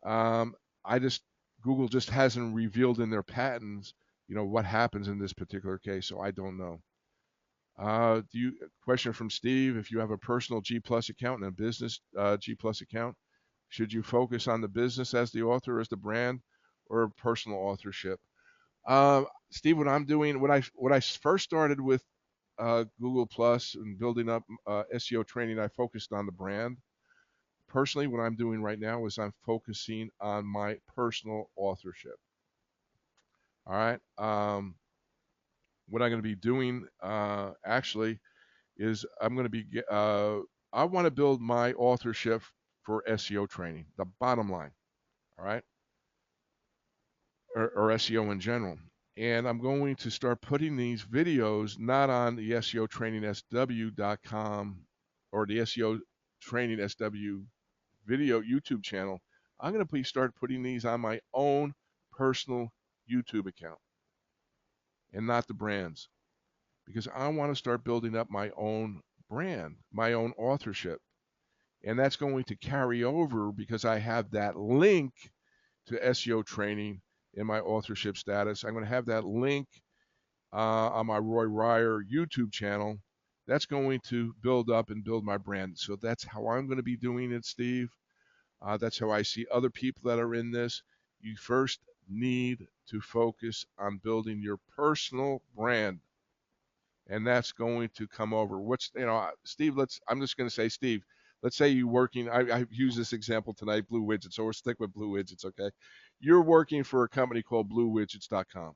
Um, I just Google just hasn't revealed in their patents, what happens in this particular case. So I don't know. Question from Steve: if you have a personal G Plus account and a business G Plus account, should you focus on the business as the author, as the brand, or personal authorship? Steve, what I'm doing, when I first started with Google Plus and building up SEO training, I focused on the brand. Personally, what I'm doing right now is I'm focusing on my personal authorship. All right. What I'm going to be doing actually is I'm going to be I want to build my authorship for SEO training. The bottom line. All right. Or SEO in general. And I'm going to start putting these videos not on the SEO training SW.com or the SEO training SW video YouTube channel. I'm going to start putting these on my own personal YouTube account and not the brands, because I want to start building up my own brand, my own authorship. And that's going to carry over because I have that link to SEO training in my authorship status. I'm going to have that link on my Roy Ryer YouTube channel. That's going to build up and build my brand. So that's how I'm going to be doing it, Steve. That's how I see other people that are in this. You first need to focus on building your personal brand, and that's going to come over. Steve? I'm just going to say, Steve. Let's say you're working. I've used this example tonight, Blue Widgets. So we'll stick with Blue Widgets, okay? You're working for a company called BlueWidgets.com,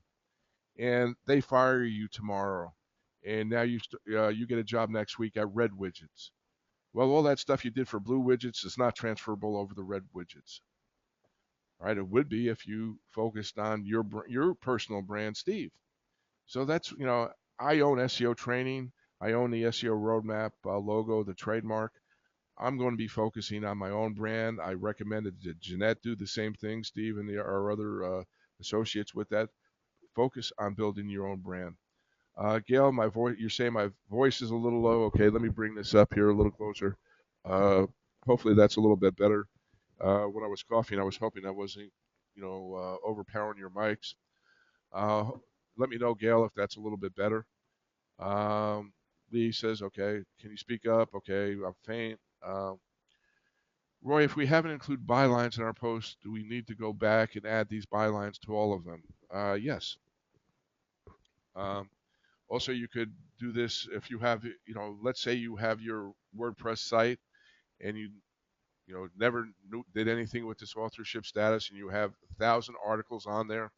and they fire you tomorrow, and now you get a job next week at Red Widgets. Well, all that stuff you did for Blue Widgets is not transferable over the Red Widgets. All right, it would be if you focused on your personal brand, Steve. So that's I own SEO training. I own the SEO roadmap logo, the trademark. I'm going to be focusing on my own brand. I recommended that Jeanette do the same thing, Steve, and our other associates with that. Focus on building your own brand. Gail, my voice, you're saying my voice is a little low. Okay, let me bring this up here a little closer. Uh, Hopefully that's a little bit better. When I was coughing, I was hoping I wasn't, overpowering your mics. Uh, Let me know, Gail, if that's a little bit better. Um, Lee says, okay, can you speak up? Okay, I'm faint. Roy, if we haven't included bylines in our post, do we need to go back and add these bylines to all of them? Yes. Um, Also, you could do this if you have, let's say you have your WordPress site and you never did anything with this authorship status, and you have 1,000 articles on there.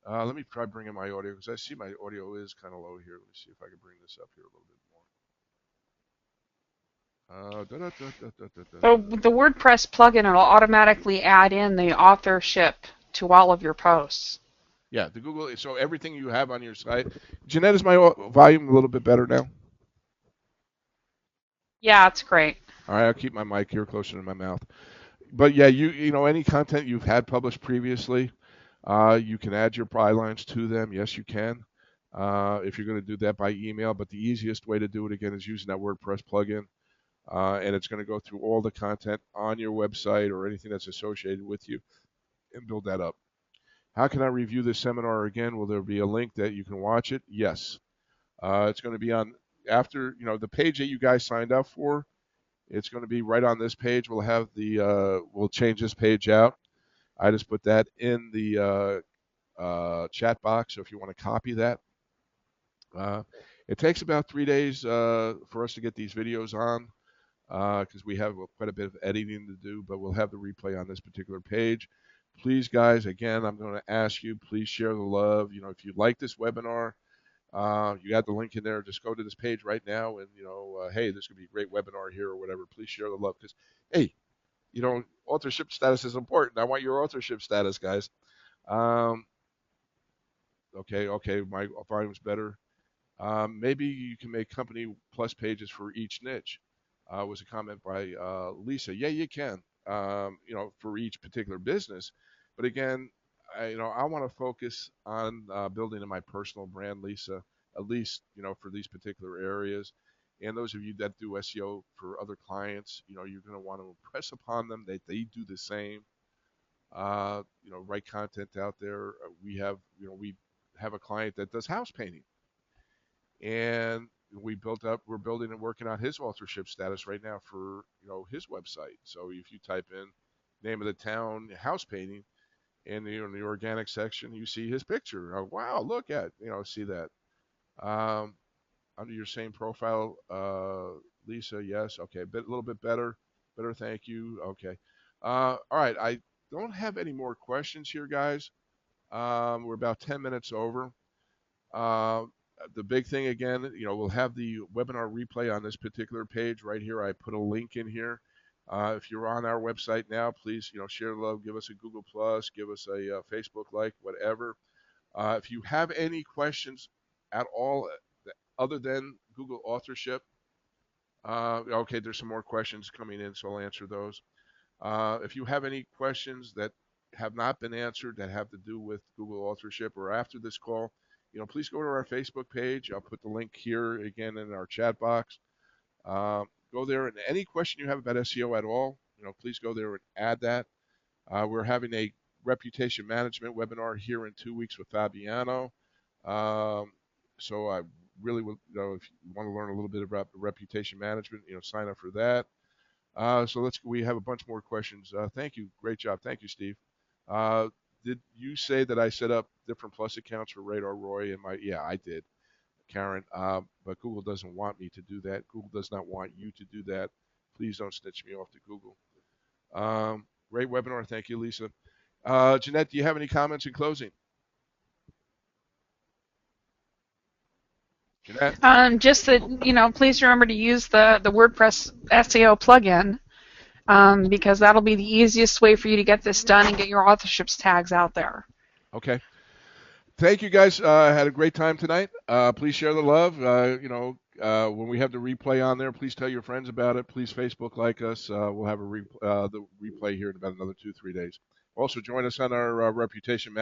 Let me try bringing my audio because I see my audio is kind of low here. Let me see if I can bring this up here a little bit more. So the WordPress plugin will automatically add in the authorship to all of your posts. Yeah, the Google. So everything you have on your site. Jeanette, is my volume a little bit better now? Yeah, it's great. All right, I'll keep my mic here closer to my mouth. But yeah, any content you've had published previously, you can add your bylines to them. Yes, you can. If you're going to do that by email, but the easiest way to do it again is using that WordPress plugin, and it's going to go through all the content on your website or anything that's associated with you and build that up. How can I review this seminar again? Will there be a link that you can watch it? Yes. It's going to be on after the page that you guys signed up for. It's going to be right on this page. We'll change this page out. I just put that in the chat box. So if you want to copy that, it takes about 3 days for us to get these videos on because we have quite a bit of editing to do. But we'll have the replay on this particular page. Please, guys, again, I'm going to ask you, please share the love. If you like this webinar, you got the link in there. Just go to this page right now and, hey, this could be a great webinar here or whatever. Please share the love because, hey, authorship status is important. I want your authorship status, guys. Um, okay, my volume's better. Maybe you can make company plus pages for each niche. Was a comment by Lisa. Yeah, you can. For each particular business. But again, I want to focus on building my personal brand, Lisa. At least, for these particular areas. And those of you that do SEO for other clients, you're going to want to impress upon them that they do the same. Write content out there. We have a client that does house painting, and we're building and working on his authorship status right now for his website. So if you type in name of the town house painting, and in the organic section you see his picture. Oh, wow, look at see that. Um, Under your same profile, Lisa, yes, okay, a little bit better, thank you. Okay, all right. I don't have any more questions here, guys. We're about 10 minutes over. Uh, the big thing again, we'll have the webinar replay on this particular page right here. I put a link in here. If you're on our website now, please, share love, give us a Google Plus, give us a Facebook like, whatever. If you have any questions at all other than Google authorship, okay, there's some more questions coming in, so I'll answer those. If you have any questions that have not been answered that have to do with Google authorship or after this call, please go to our Facebook page. I'll put the link here again in our chat box. Go there, and any question you have about SEO at all, please go there and add that. We're having a reputation management webinar here in 2 weeks with Fabiano. So I really would, if you want to learn a little bit about reputation management, sign up for that. So we have a bunch more questions. Thank you. Great job. Thank you, Steve. Did you say that I set up different plus accounts for Radar Roy yeah, I did, Karen. But Google doesn't want me to do that. Google does not want you to do that. Please don't snitch me off to Google. Great webinar. Thank you, Lisa. Jeanette, do you have any comments in closing? Jeanette? Just that, please remember to use the WordPress SEO plugin because that'll be the easiest way for you to get this done and get your authorships tags out there. Okay. Thank you, guys. Had a great time tonight. Please share the love. When we have the replay on there, please tell your friends about it. Please Facebook like us. We'll have the replay here in about another 2-3 days. Also, join us on our reputation